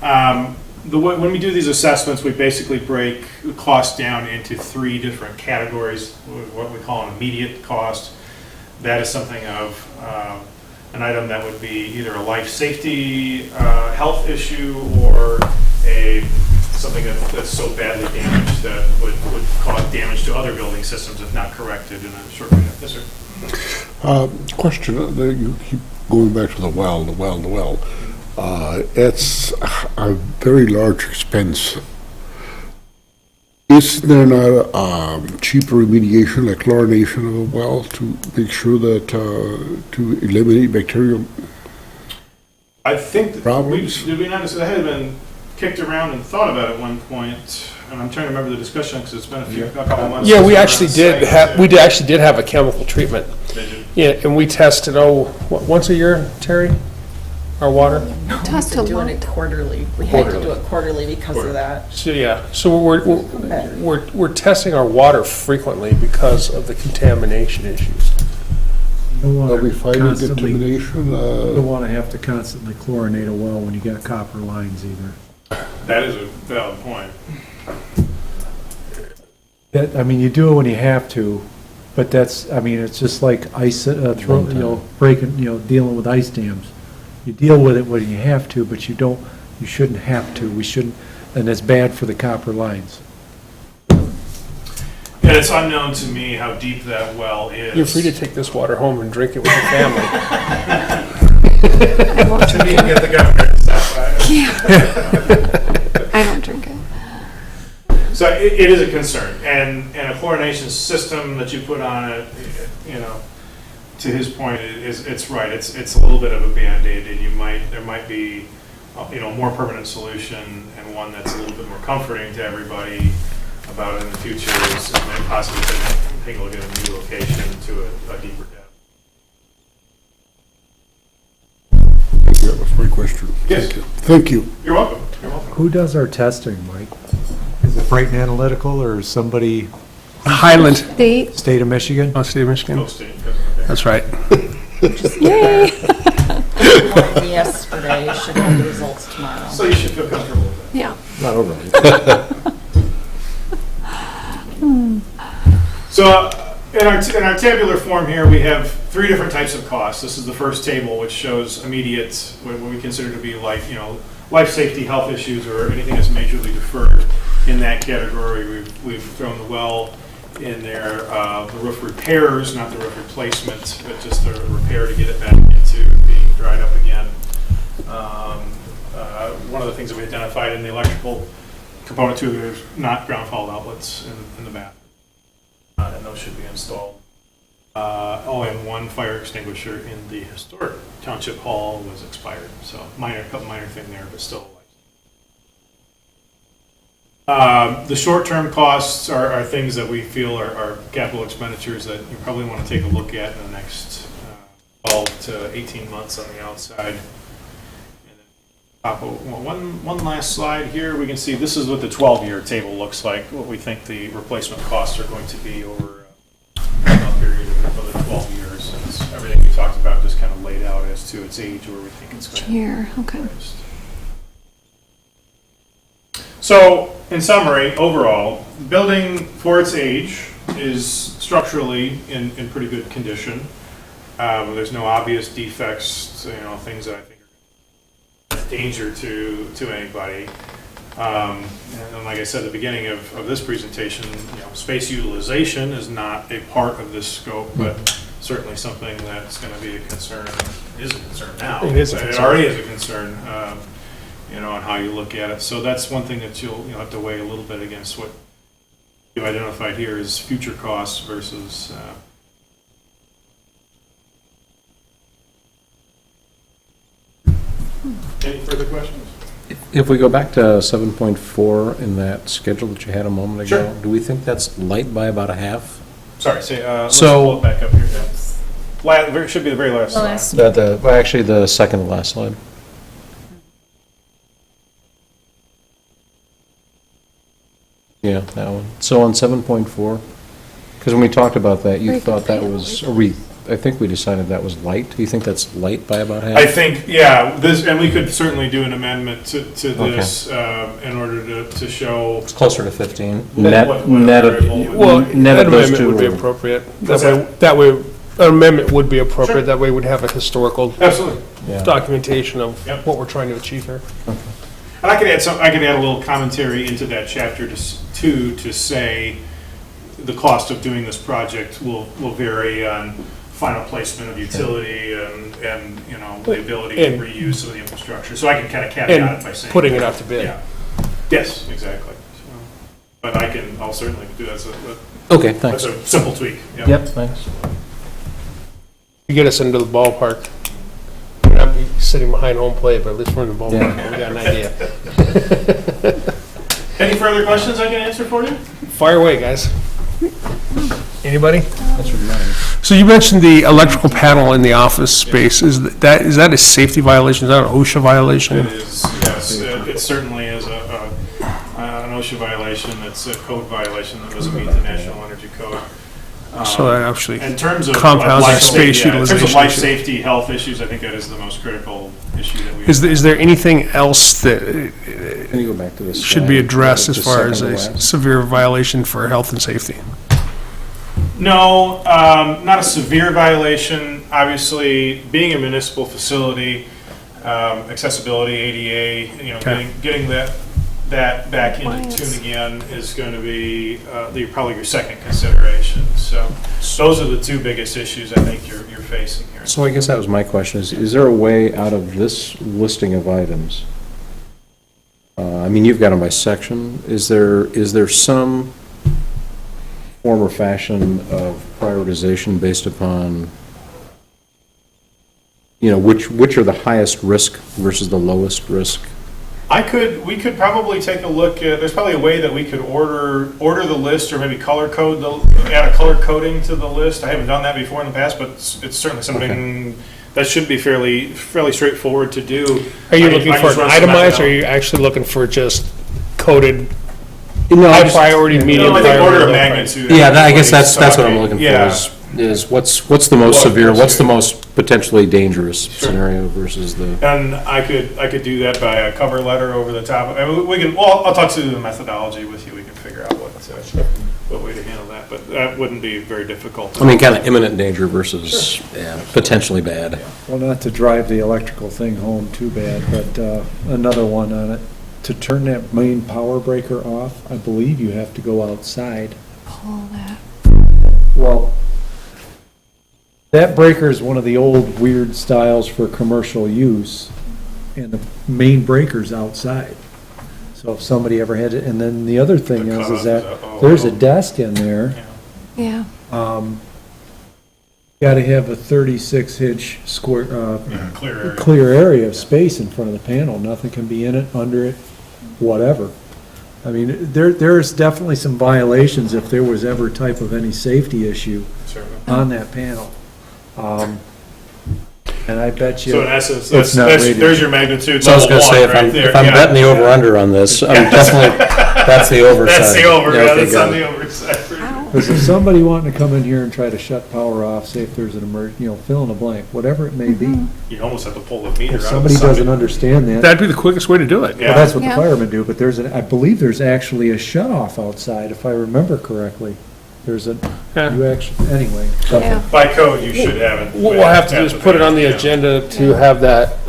When we do these assessments, we basically break the cost down into three different categories. What we call an immediate cost. That is something of an item that would be either a life safety, health issue, or something that's so badly damaged that would cause damage to other building systems if not corrected in a short period. Yes, sir. Question, you keep going back to the well. It's a very large expense. Is there not a cheaper remediation, like chlorination of a well, to make sure that, to eliminate bacterial? I think, Problems? did we not, that had been kicked around and thought about at one point, and I'm trying to remember the discussion, because it's been a couple of months. Yeah, since we were on actually site, did have, we actually did have a chemical treatment. Did you? Yeah, and we tested, once a year, Terry? Our water? Test We've been a doing lot. it quarterly. We had to do it quarterly because of that. So, yeah, so we're testing our water frequently because of the contamination issues. You don't Are we want to finding constantly, you contamination? don't want to have to constantly chlorinate a well when you got copper lines either. That is a valid point. That, I mean, you do it when you have to, but that's, I mean, it's just like ice, breaking, dealing with ice dams. You deal with it when you have to, but you shouldn't have to. We shouldn't, and it's bad for the copper lines. And it's unknown to me how deep that well is. You're free to take this water home and drink it with your family. I won't To drink me, it. get the governor to stop by. I don't drink it. So it is a concern, and a chlorination system that you put on it, to his point, it's right. It's a little bit of a Band-Aid, and there might be, a more permanent solution, and one that's a little bit more comforting to everybody about it in the future is maybe possibly taking a look at a new location to a deeper depth. That was my question. Yes. Thank you. You're welcome. You're welcome. Who does our testing, Mike? Is it Brighton Analytical or somebody, Highland, state of Michigan? oh, state of Michigan? Hosting. That's right. Yay! Yesterday, should have the results tomorrow. So you should feel comfortable with that. Yeah. Not overly. So in our tabular form here, we have three different types of costs. This is the first table, which shows immediate, what we consider to be like, life safety, health issues, or anything that's majorly deferred. In that category, we've thrown the well in there, the roof repairs, not the roof replacement, but just the repair to get it back into being dried up again. One of the things that we identified in the electrical component too, there's not ground fault outlets in the bathroom. And those should be installed. Only one fire extinguisher in the historic township hall was expired, so couple minor thing there, but still. The short-term costs are things that we feel are capital expenditures that you probably want to take a look at in the next 12 to 18 months on the outside. One last slide here, we can see this is what the 12-year table looks like, what we think the replacement costs are going to be over a period of the 12 years. And it's everything we talked about just kind of laid out as to its age, where we think it's going to be. Here, okay. So, in summary, overall, the building for its age is structurally in pretty good condition. There's no obvious defects, things that I think danger to anybody. And like I said at the beginning of this presentation, space utilization is not a part of this scope, but certainly something that's going to be a concern, is a concern now. It is a concern. It already is a concern, on how you look at it. So that's one thing that you'll have to weigh a little bit against what you identified here as future costs versus Any further questions? If we go back to 7.4 in that schedule that you had a moment ago, Sure. do we think that's light by about a half? Sorry, let's So- pull it back up here. Should be the very last slide. Actually, the second to last slide. Yeah, that one. So on 7.4, because when we talked about that, you Very good thought that point. was, I think we decided that was light. Do you think that's light by about half? I think, yeah, and we could certainly do an amendment to this in order to show. It's closer to 15. What Net variable of, would- Well, net that of those amendment two. would be were- appropriate. What's That way an amendment would be appropriate. That way we'd have a historical Absolutely. documentation of Yep. what we're trying to achieve here. And I could add a little commentary into that chapter to say the cost of doing this project will vary on final placement of utility and, you know, the ability to And- reuse some of the infrastructure. So I can kind of caveat it by And saying. putting it out to bid. Yeah. Yes, exactly. So, but I'll certainly do that. Okay, That's thanks. a simple tweak. Yep, thanks. You get us into the ballpark. We're not be sitting behind home plate, but at least we're in the ballpark. We got an idea. Any further questions I can answer for you? Fire away, guys. Anybody? That's what mine. So you mentioned the electrical panel in the office space. Is that a safety violation? Is that an OSHA violation? It is, yes. It certainly is an OSHA violation. It's a code violation that doesn't meet the National Energy Code. So that actually In terms of compounds life our space safety, in terms of utilization life issue. safety, health issues, I think that is the most critical issue that we. Is there anything else that Can you go back to this? should be addressed as Just far as second a to last. severe violation for health and safety? No, not a severe violation. Obviously, being a municipal facility, accessibility, ADA, you know, Okay. getting that back into Compliance. tune again is going to be probably your second consideration. So those are the two biggest issues I think you're facing here. So I guess that was my question, is there a way out of this listing of items? I mean, you've got them by section. Is there some form or fashion of prioritization based upon, you know, which are the highest risk versus the lowest risk? We could probably take a look at, there's probably a way that we could order the list or maybe add a color coding to the list. I haven't done that before in the past, but it's certainly something that should be fairly straightforward to do. Are you I can- looking I for just an run some itemized, or are methodology. you actually looking for just coded, No, high priority, medium No, I think priority? order of low priority? magnitude. Yeah, I guess that's what I'm talking. looking for, Yeah. is what's the most severe, what's the most potentially dangerous scenario versus the, And I could do that by a cover letter over the top. I mean, I'll talk through the methodology with you. We can figure out what way to handle that, but that wouldn't be very difficult. I mean, kind of imminent danger versus potentially bad. Well, not to drive the electrical thing home too bad, but another one on it. To turn that main power breaker off, I believe you have to go outside. Pull that. Well, that breaker is one of the old weird styles for commercial use, and the main breaker's outside. So if somebody ever had it, and then the other thing The is cutoff that is up. there's a desk in there. Yeah. Gotta have a 36-inch square, Clear area. clear area of space in front of the panel. Nothing can be in it, under it, whatever. I mean, there's definitely some violations if there was ever type of any safety issue Certainly. on that panel. And I bet you. So in essence, it's not rated. there's your magnitude So I was level gonna say, one if right I'm, there. if I'm Yeah. betting the over-under on this, I'm definitely, that's the over side. That's the over, Yeah, yeah, okay, that's got on it. the over side. Because if somebody wanting to come in here and try to shut power off, say if there's an fill in the blank, whatever it may be. You almost have to pull the meter out If of somebody the socket. doesn't understand that, That'd be the quickest way to do it. Yeah. well, that's what the Yeah. firemen do, but I believe there's actually a shut off outside, if I remember correctly. There's a, Yeah. you actually, anyway. Yeah. By code, you should have it. What we'll have to do is put it on the Yeah. agenda to have that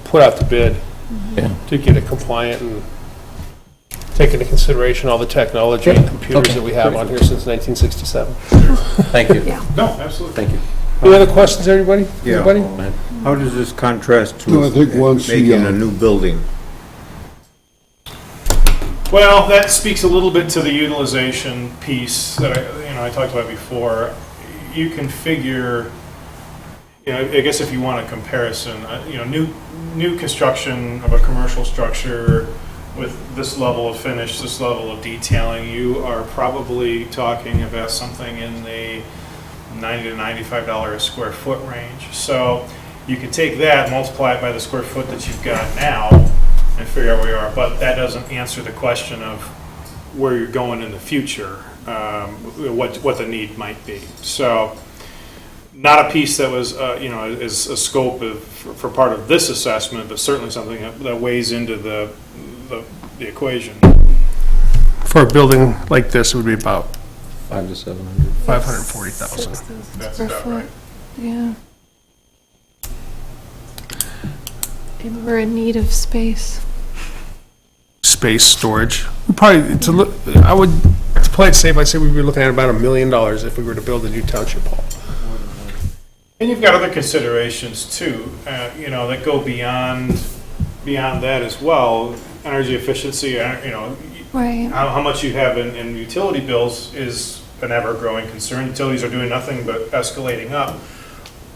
put out to bid, Yeah. to get it compliant and take into consideration all the technology and computers that we have on here since 1967. Thank you. Yeah. No, absolutely. Thank you. Any other questions, everybody? Yeah. Anybody? How does this contrast No, I think to once the, making a new building? Well, that speaks a little bit to the utilization piece that I talked about before. You can figure, I guess if you want a comparison, new construction of a commercial structure with this level of finish, this level of detailing, you are probably talking about something in the $90 to $95 a square foot range. So you can take that, multiply it by the square foot that you've got now, and figure out where you are. But that doesn't answer the question of where you're going in the future, what the need might be. So not a piece that was, is a scope for part of this assessment, but certainly something that weighs into the equation. For a building like this, it would be about 5 to 700. 540,000. 6,000 That's square about foot. right. Yeah. And we're in need of space. Space storage. Probably, I would, to play it safe, I'd say we'd be looking at about $1 million if we were to build a new township hall. And you've got other considerations too, that go beyond that as well. Energy efficiency, Right. how much you have in utility bills is an ever-growing concern. Utilities are doing nothing but escalating up.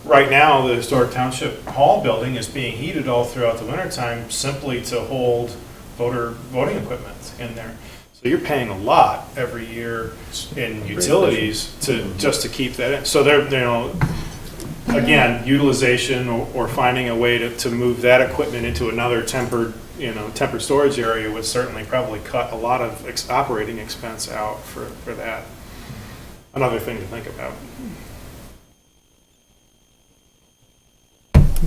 Right now, the historic township hall building is being heated all throughout the wintertime simply to hold voting equipment in there. So you're paying a lot every year in utilities just to keep that in. So again, utilization or finding a way to move that equipment into another tempered storage area would certainly probably cut a lot of operating expense out for that. Another thing to think about.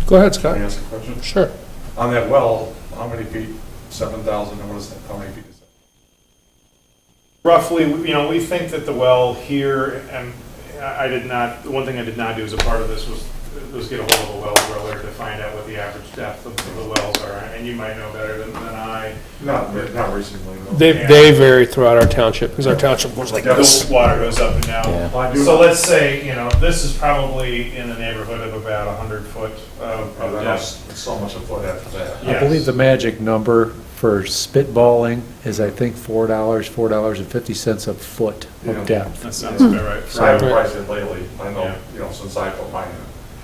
Go ahead, Scott. Can I ask a question? Sure. On that well, how many feet? 7,000, and what is that? How many feet is that? Roughly, we think that the well here, and the one thing I did not do as a part of this was get a hold of a well driller to find out what the average depth of the wells are, and you might know better than I. Not recently, no. They vary throughout our township, because our township was like this. Water goes up and down. Yeah. So let's say, this is probably in the neighborhood of about 100 foot of depth. It's so much a foot after that. I believe the magic number for spitballing is, I think, $4.50 a foot Yeah. of depth. That sounds about right. I haven't priced it lately, I know, since I put mine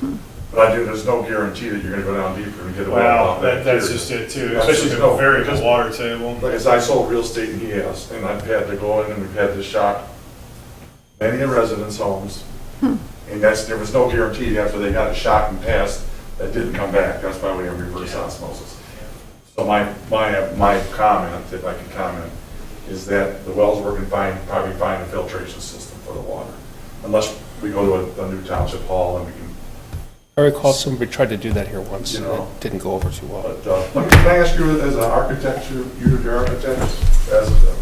in. But there's no guarantee that you're gonna go down deeper and get a well. Well, out. that's just it too, That's especially just with a no- very good water table. Like I said, I sold real estate and he has, and I've had to go in and we've had to shock many residents' homes. And there was no guarantee after they got a shock and passed, that didn't come back. That's why we have reverse osmosis. So my comment, if I can comment, is that the well's working fine, probably find a filtration system for the water. Unless we go to a new township hall and we can, I recall somebody tried to do that here once, and You know. it didn't go over too well. but can I ask you as an architect, you're architect,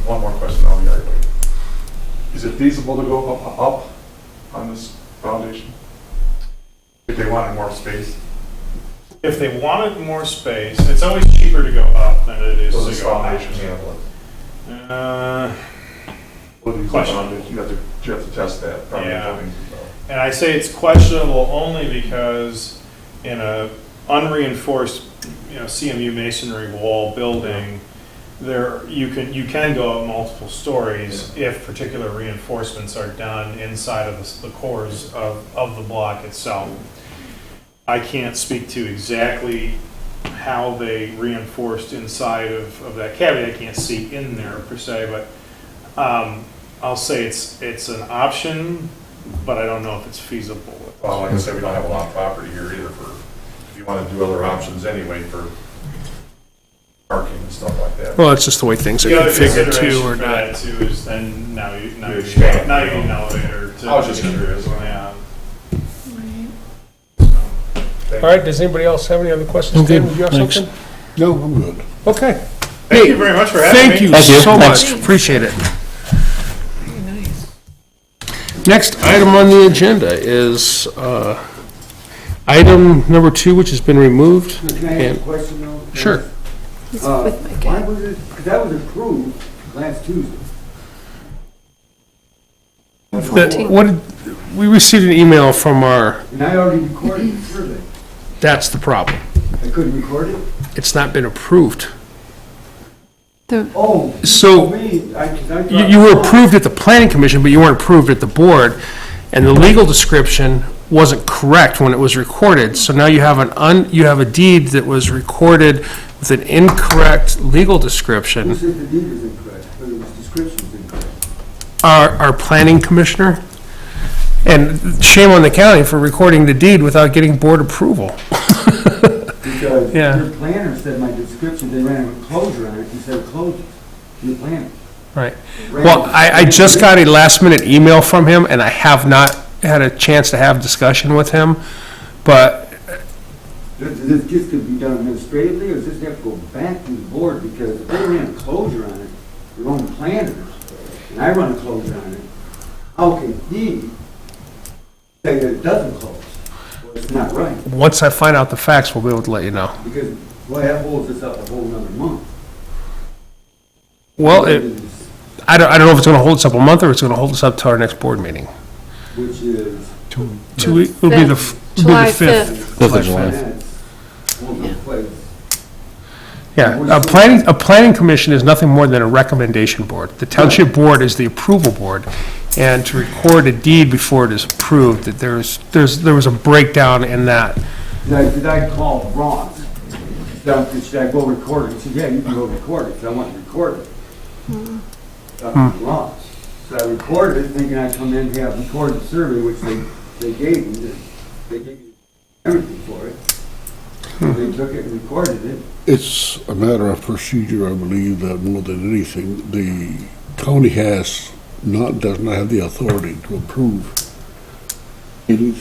one more question on the other way. Is it feasible to go up on this foundation? If they wanted more space? If they wanted more space, it's always cheaper to go up than it is Does to this go foundation out. handle it? What do you Question. think? You have to test that. Probably Yeah. building, And I say it's questionable only because in a unreinforced, CMU masonry wall building, you can go up multiple stories if particular reinforcements are done inside of the cores of the block itself. I can't speak to exactly how they reinforced inside of that cavity. I can't see in there per se, but I'll say it's an option, but I don't know if it's feasible. Well, like I said, we don't have a lot of property here either if you want to do other options anyway for parking and stuff like that. Well, it's just the way things are The other configured consideration too, or for not. that too is then now you need expand, an elevator to. I was just curious. Yeah. All right, does anybody else have any other questions? Okay, Dan, do you have thanks. something? No, I'm good. Okay. Thank you very much for having me. Thank you so much, appreciate it. Next item on the agenda is item number 2, which has been removed. Can I ask And- a question though? Sure. He's with my Why cat. was it, because that was approved last Tuesday. We received an email from our, And I already recorded the survey. that's the problem. I couldn't record it? It's not been approved. Oh. So- You were approved at the planning commission, but you weren't approved at the board, and the legal description wasn't correct when it was recorded. So now you have you have a deed that was recorded with an incorrect legal Who description. said the deed was incorrect, but it was description was incorrect? Our planning commissioner, and shame on the county for recording the deed without getting board approval. Because Yeah. your planner said my description, they ran a closure on it instead of closing. Your planner. Right. Well, I just got a last-minute email from him, and I have not had a chance to have discussion with him, but This just could be done administratively, or does this have to go back to the board? Because if they ran a closure on it, your own planners, and I run a closure on it, how can he say that it doesn't close? Well, it's not right, Once I find out the facts, we'll be able to let you know. because, well, that holds us up a whole nother month. Well, I don't know if it's going to hold us up a month or it's going to hold us up to our next board meeting. Which is. 2 weeks, it'll be the July 5th. 5th of July. That's one of the places. Yeah, a planning commission is nothing more than a recommendation board. The township board is the approval board, and to record a deed before it is approved, that there was a breakdown in that. Did I call Ron? Should I go record it? He said, yeah, you can go record it, 'cause I want to record it. Ron. So I recorded it, thinking I'd come in and have recorded the survey, which they gave me. They gave me everything for it. So they took it and recorded it. It's a matter of procedure, I believe, that more than anything, the county does not have the authority to approve any,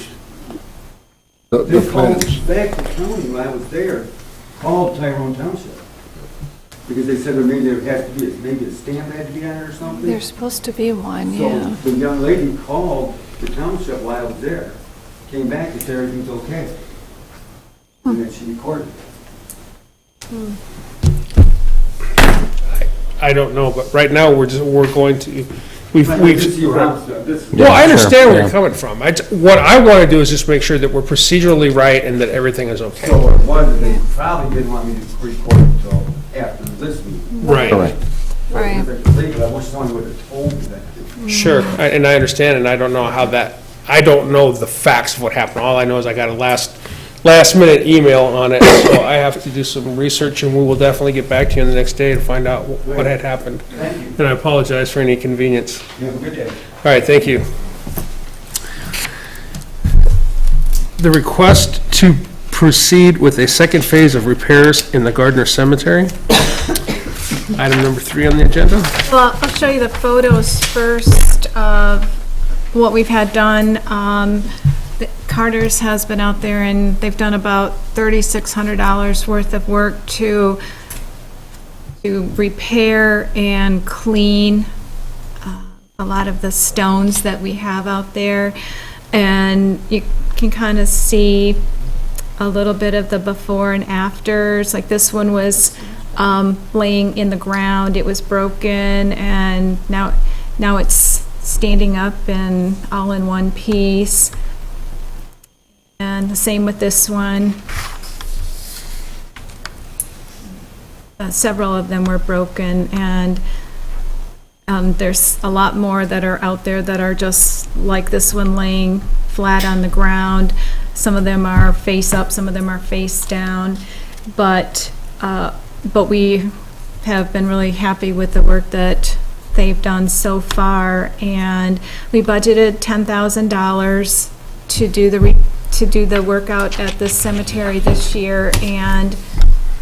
the They called plans. back the county when I was there, called Tyrone Township. Because they said that maybe there has to be, maybe a stamp had to be on it or something. There's supposed to be one, yeah. So the young lady called the township while I was there, came back and said everything's okay. And then she recorded it. I don't know, but right now, we're going to, But I can see where I'm stuck. This- Well, I understand where Yeah. you're coming from. What I want to do is just make sure that we're procedurally right and that everything is okay. So it was, they probably didn't want me to record it until after this meeting. Right. Correct. Right. I wish someone would have told me that. Sure, and I understand, and I don't know how that, I don't know the facts of what happened. All I know is I got a last minute email on it, so I have to do some research, and we will definitely get back to you the next day and find out what had happened. Thank you. And I apologize for any inconvenience. You have a good day. All right, thank you. The request to proceed with a second phase of repairs in the Gardner Cemetery. Item number 3 on the agenda. Well, I'll show you the photos first of what we've had done. Carter's has been out there and they've done about $3,600 worth of work to repair and clean a lot of the stones that we have out there. And you can kind of see a little bit of the before and afters. Like this one was laying in the ground, it was broken, and now it's standing up and all in one piece. And the same with this one. Several of them were broken, and there's a lot more that are out there that are just like this one, laying flat on the ground. Some of them are face up, some of them are face down, but we have been really happy with the work that they've done so far, and we budgeted $10,000 to do the work out at the cemetery this year, and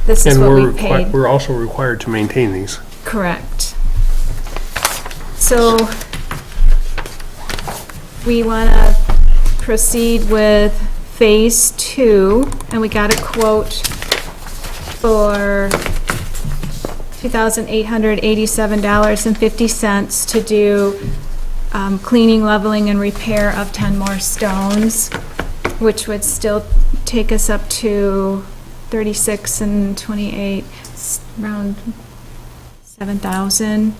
this is And what we paid. we're also required to maintain these. Correct. So we want to proceed with phase 2, and we got a quote for $2,887.50 to do cleaning, leveling, and repair of 10 more stones, which would still take us up to 36 and 28, around 7,000.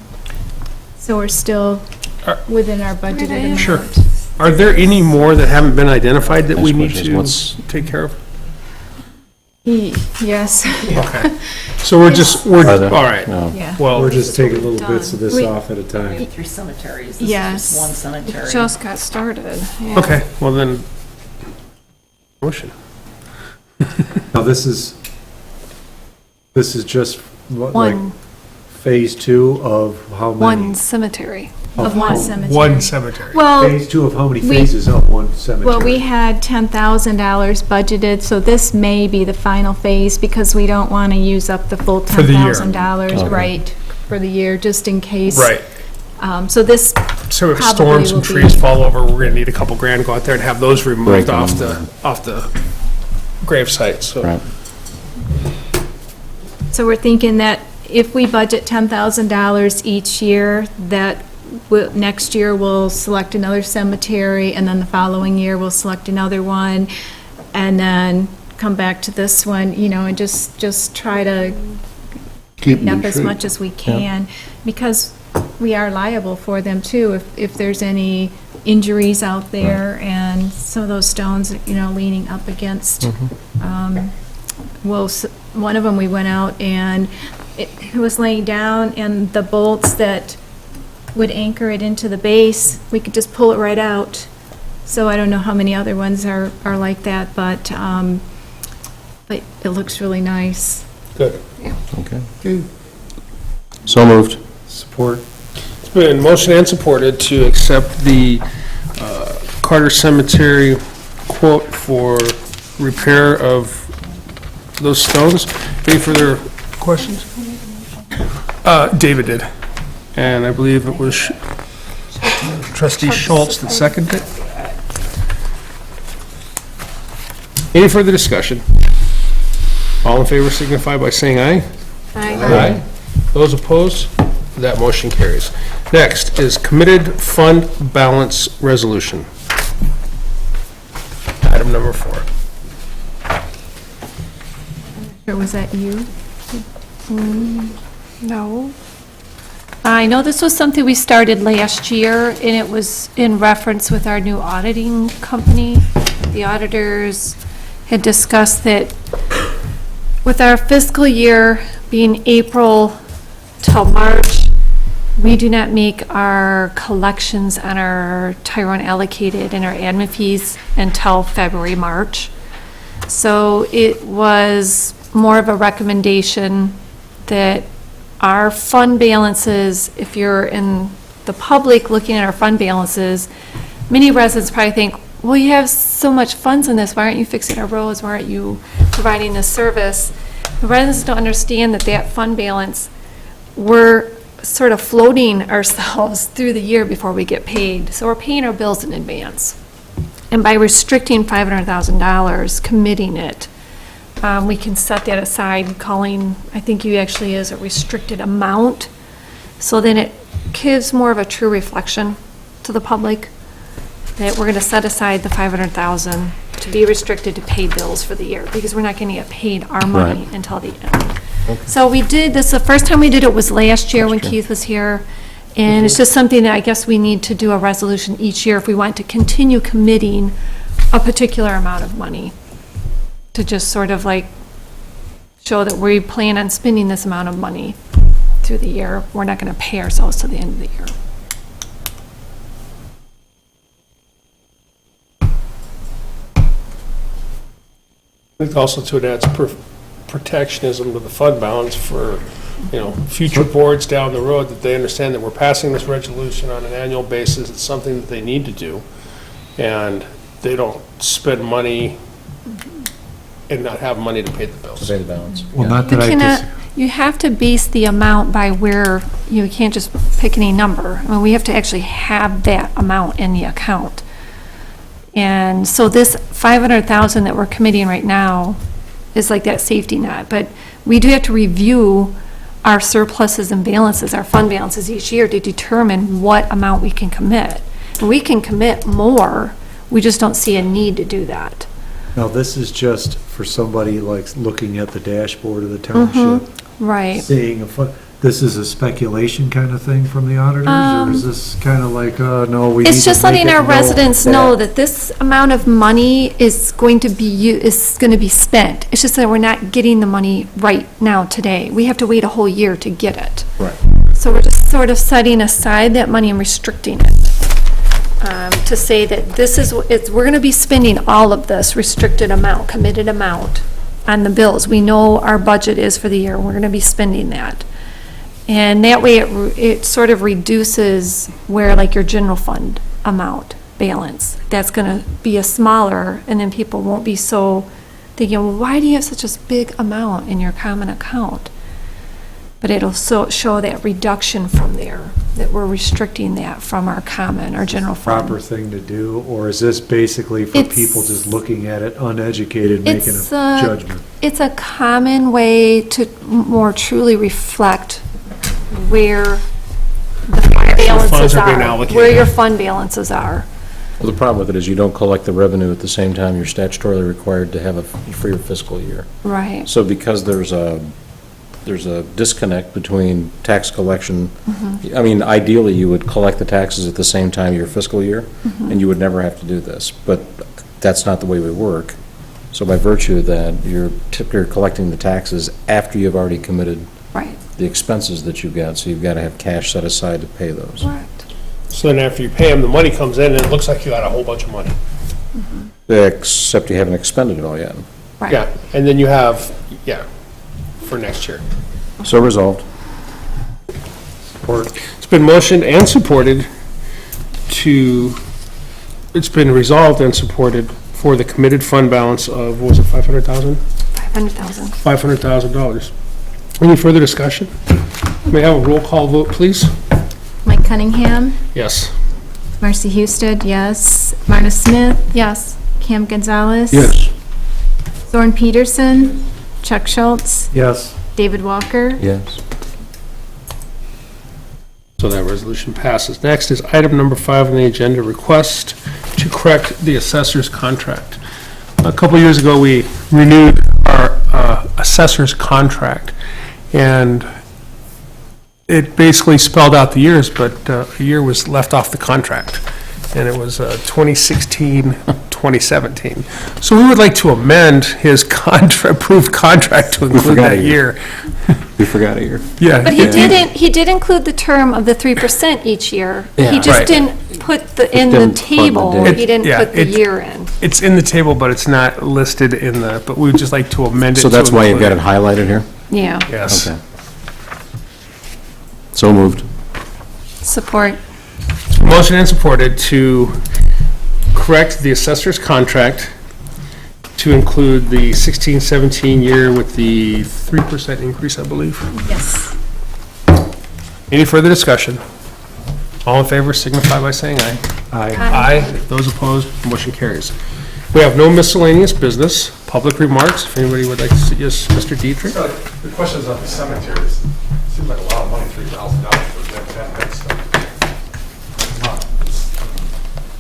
So we're still within our budgeted amount. Sure. Are there any more that haven't been identified that we need Next to question is take care of? Yes. Okay. So we're Are there? all right. No. Yeah. Well, We're just taking little bits of this We- off at a time. 3 cemeteries. This is Yes. just one cemetery. Just got started, yeah. okay, well then, motion. Now, this is just what, like, One, phase 2 of how many? one cemetery. Of one cemetery. One cemetery. Well, Phase 2 of how many we- phases of one cemetery? well, we had $10,000 budgeted, so this may be the final phase because we don't want to use up the full For the year. $10,000, Okay. right, for the year, just in case. Right. So this, So if Probably storms and will be- trees fall over, we're gonna need a couple grand, go out there and have those removed Break off them. the grave site, so. Right. so we're thinking that if we budget $10,000 each year, that next year, we'll select another cemetery, and then the following year, we'll select another one, and then come back to this one, and just try to Keep clean up them as straight. much as we can, because we are liable for them too, if there's any injuries out there, and some of those stones, leaning up against, one of them, we went out and it was laying down, and the bolts that would anchor it into the base, we could just pull it right out. So I don't know how many other ones are like that, but it looks really nice. Good. Okay. So moved. Support. It's been motion and supported to accept the Carter Cemetery quote for repair of those stones. Any further questions? David did, and I believe it was trustee Schultz that seconded it. Any further discussion? All in favor signify by saying aye. Aye. Those opposed? That motion carries. Next is committed fund balance resolution. Item number 4. Or was that you? No. I know this was something we started last year, and it was in reference with our new auditing company. The auditors had discussed that with our fiscal year being April till March, we do not make our collections on our Tyrone allocated and our admin fees until February, March. So it was more of a recommendation that our fund balances, if you're in the public looking at our fund balances, many residents probably think, well, you have so much funds in this, why aren't you fixing our roads, why aren't you providing this service? The residents don't understand that that fund balance, we're sort of floating ourselves through the year before we get paid. So we're paying our bills in advance. And by restricting $500,000, committing it, we can set that aside, calling, I think you actually is a restricted amount. So then it gives more of a true reflection to the public that we're going to set aside the $500,000 to be restricted to pay bills for the year, because we're not going to get paid our money until the end. So we did this, the first time we did it was last year when Keith was here. And it's just something that I guess we need to do a resolution each year if we want to continue committing a particular amount of money, to just sort of like show that we plan on spending this amount of money through the year. We're not going to pay ourselves to the end of the year. I think also to it adds protectionism to the fund balance for, future boards down the road, that they understand that we're passing this resolution on an annual basis. It's something that they need to do, and they don't spend money and not have money to pay the bills. To pay the balance. Well, not that You have to base the amount by where, you can't just pick any number. I mean, we have to actually have that amount in the account. And so this $500,000 that we're committing right now is like that safety net. But we do have to review our surpluses and balances, our fund balances each year, to determine what amount we can commit. And we can commit more, we just don't see a need to do that. Now, this is just for somebody like looking at the dashboard of the township, Right. seeing this is a speculation kind of thing from the auditors, or is this kind of like, no, we need to It's just make letting it our know residents know that this amount of money is going to be spent. It's just that we're not getting the money right now today. We have to wait a whole year to get it. Right. So we're just sort of setting aside that money and restricting it. To say that we're going to be spending all of this restricted amount, committed amount on the bills. We know our budget is for the year. We're going to be spending that. And that way it sort of reduces where like your general fund amount balance, that's going to be a smaller, and then people won't be so thinking, well, why do you have such a big amount in your common account? But it'll show that reduction from there, that we're restricting that from our common, our general fund. proper thing to do, or is this basically for people just looking at it uneducated, making a judgment? It's a common way to more truly reflect where the fund funds balances are being are, allocated. where your fund balances are. Well, the problem with it is you don't collect the revenue at the same time you're statutorily required to have for your fiscal year. Right. So because there's a disconnect between tax collection, I mean, ideally, you would collect the taxes at the same time your fiscal year, and you would never have to do this, but that's not the way we work. So by virtue of that, you're typically collecting the taxes after you've already committed Right. the expenses that you've got, so you've got to have cash set aside to pay those. Correct. So then after you pay them, the money comes in, and it looks like you got a whole bunch of money. Except you haven't expended it all yet. Right. Yeah, and then you have, for next year. So resolved. It's been motioned and supported it's been resolved and supported for the committed fund balance of, what was it, 500,000? 500,000. $500,000. Any further discussion? May I have a roll call vote, please? Mike Cunningham, Yes. Marcy Husted, yes. Marta Smith, Yes. Cam Gonzalez. Yes. Thorne Peterson, Chuck Schultz, Yes. David Walker. Yes. So that resolution passes. Next is item number 5 on the agenda, request to correct the assessor's contract. A couple years ago, we renewed our assessor's contract, and it basically spelled out the years, but a year was left off the contract, and it was 2016, 2017. So we would like to amend his approved contract to include forgot a that year. year. We forgot a year. Yeah. But he did include the term of the 3% each year. Yeah. He just Right. didn't put in didn't the put in the table, date. he didn't Yeah, put the year in. It's in the table, but it's not listed in but we would just like to amend it. So that's to why you've got it include highlighted here? Yeah. Yes. Okay. So moved. Support. Motion and supported to correct the assessor's contract to include the 16-17 year with the 3% increase, I believe. Yes. Any further discussion? All in favor signify by saying aye. Aye. Aye. Those opposed, motion carries. We have no miscellaneous business, public remarks, if anybody would like to see, yes, Mr. Dietrich? So, the questions on the cemeteries, seems like a lot of money, $3,000 for them 10 headstones.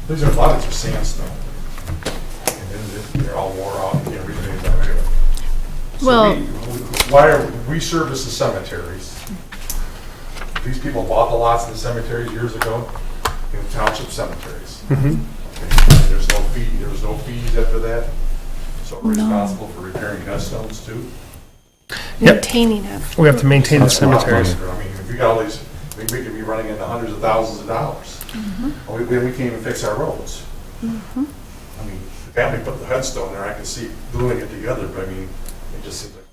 These are, a lot of these are sandstone. And then they're all wore out, you can't read anything about it anyway. So Well- why are, we service the cemeteries. These people bought the lots in the cemeteries years ago, in township cemeteries. Okay, there's no fee, there was no fees after that, so we're responsible for repairing headstones too. Yep. Maintaining it. We have to maintain the That's a lot of cemeteries. money. I mean, if you got all these, we could be running into hundreds of thousands of dollars. And we can't even fix our roads. I mean, the family put the headstone there, I can see gluing it together, but I mean, it just seems like,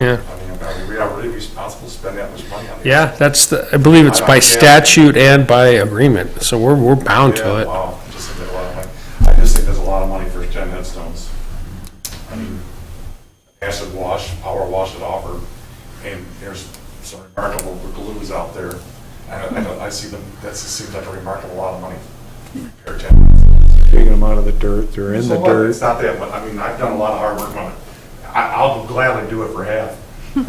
Yeah. I mean, we are really responsible to spend that much money on these. Yeah, I believe it's by statute and by agreement, so we're bound to Yeah, it. wow, I just think there's a lot of money. I just think there's a lot of money for 10 headstones. I mean, acid wash, power wash it off, and there's some remarkable glues out there. I see them, that seems like a remarkable lot of money. Per 10. Taking them out of the dirt, they're in So the what? dirt. It's not that much, I mean, I've done a lot of hard work on it. I'll gladly do it for half. I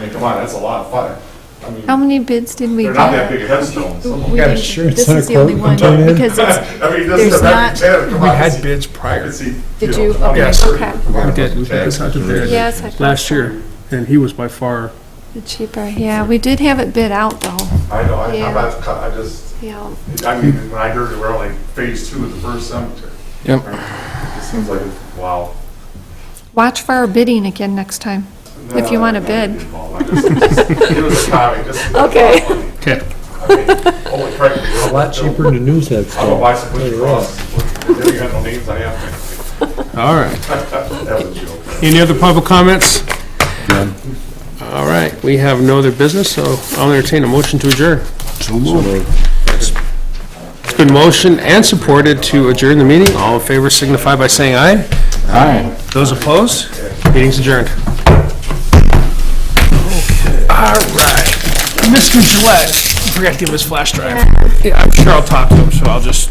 mean, come on, that's a lot of fun. I mean, How many bids did we they're not that get? big headstones. We got didn't- insurance This on a is the only quote one, come in? because it's, I mean, this is There's a not- every 10, come We on, had see- bids I prior. can see, Did know, you? come on, Yes. sure. Okay. We did, we had such a bid Yes, I thought last so. year, and he was by far, The cheaper, yeah, we did have it bid out though. I know, I'm Yeah. not, I just, Yeah. I mean, when I heard that we're only phase 2 of the first cemetery. Yep. It seems like, wow. Watch for our bidding again next time, if you want to bid. It was a comment, just. Okay. okay. I mean, holy crap. A lot cheaper than the news heads. I'm gonna buy some Blue Cross. Then you got no names, I have All right. to. That was a joke. Any other public comments? None. All right, we have no other business, so I'll entertain a motion to adjourn. So moved. It's been motioned and supported to adjourn the meeting. All in favor signify by saying aye. Aye. Those opposed? Meeting's adjourned. All right. Mr. Gillette, I forgot to give his flash drive. Yeah, I'm sure I'll talk to him, so I'll just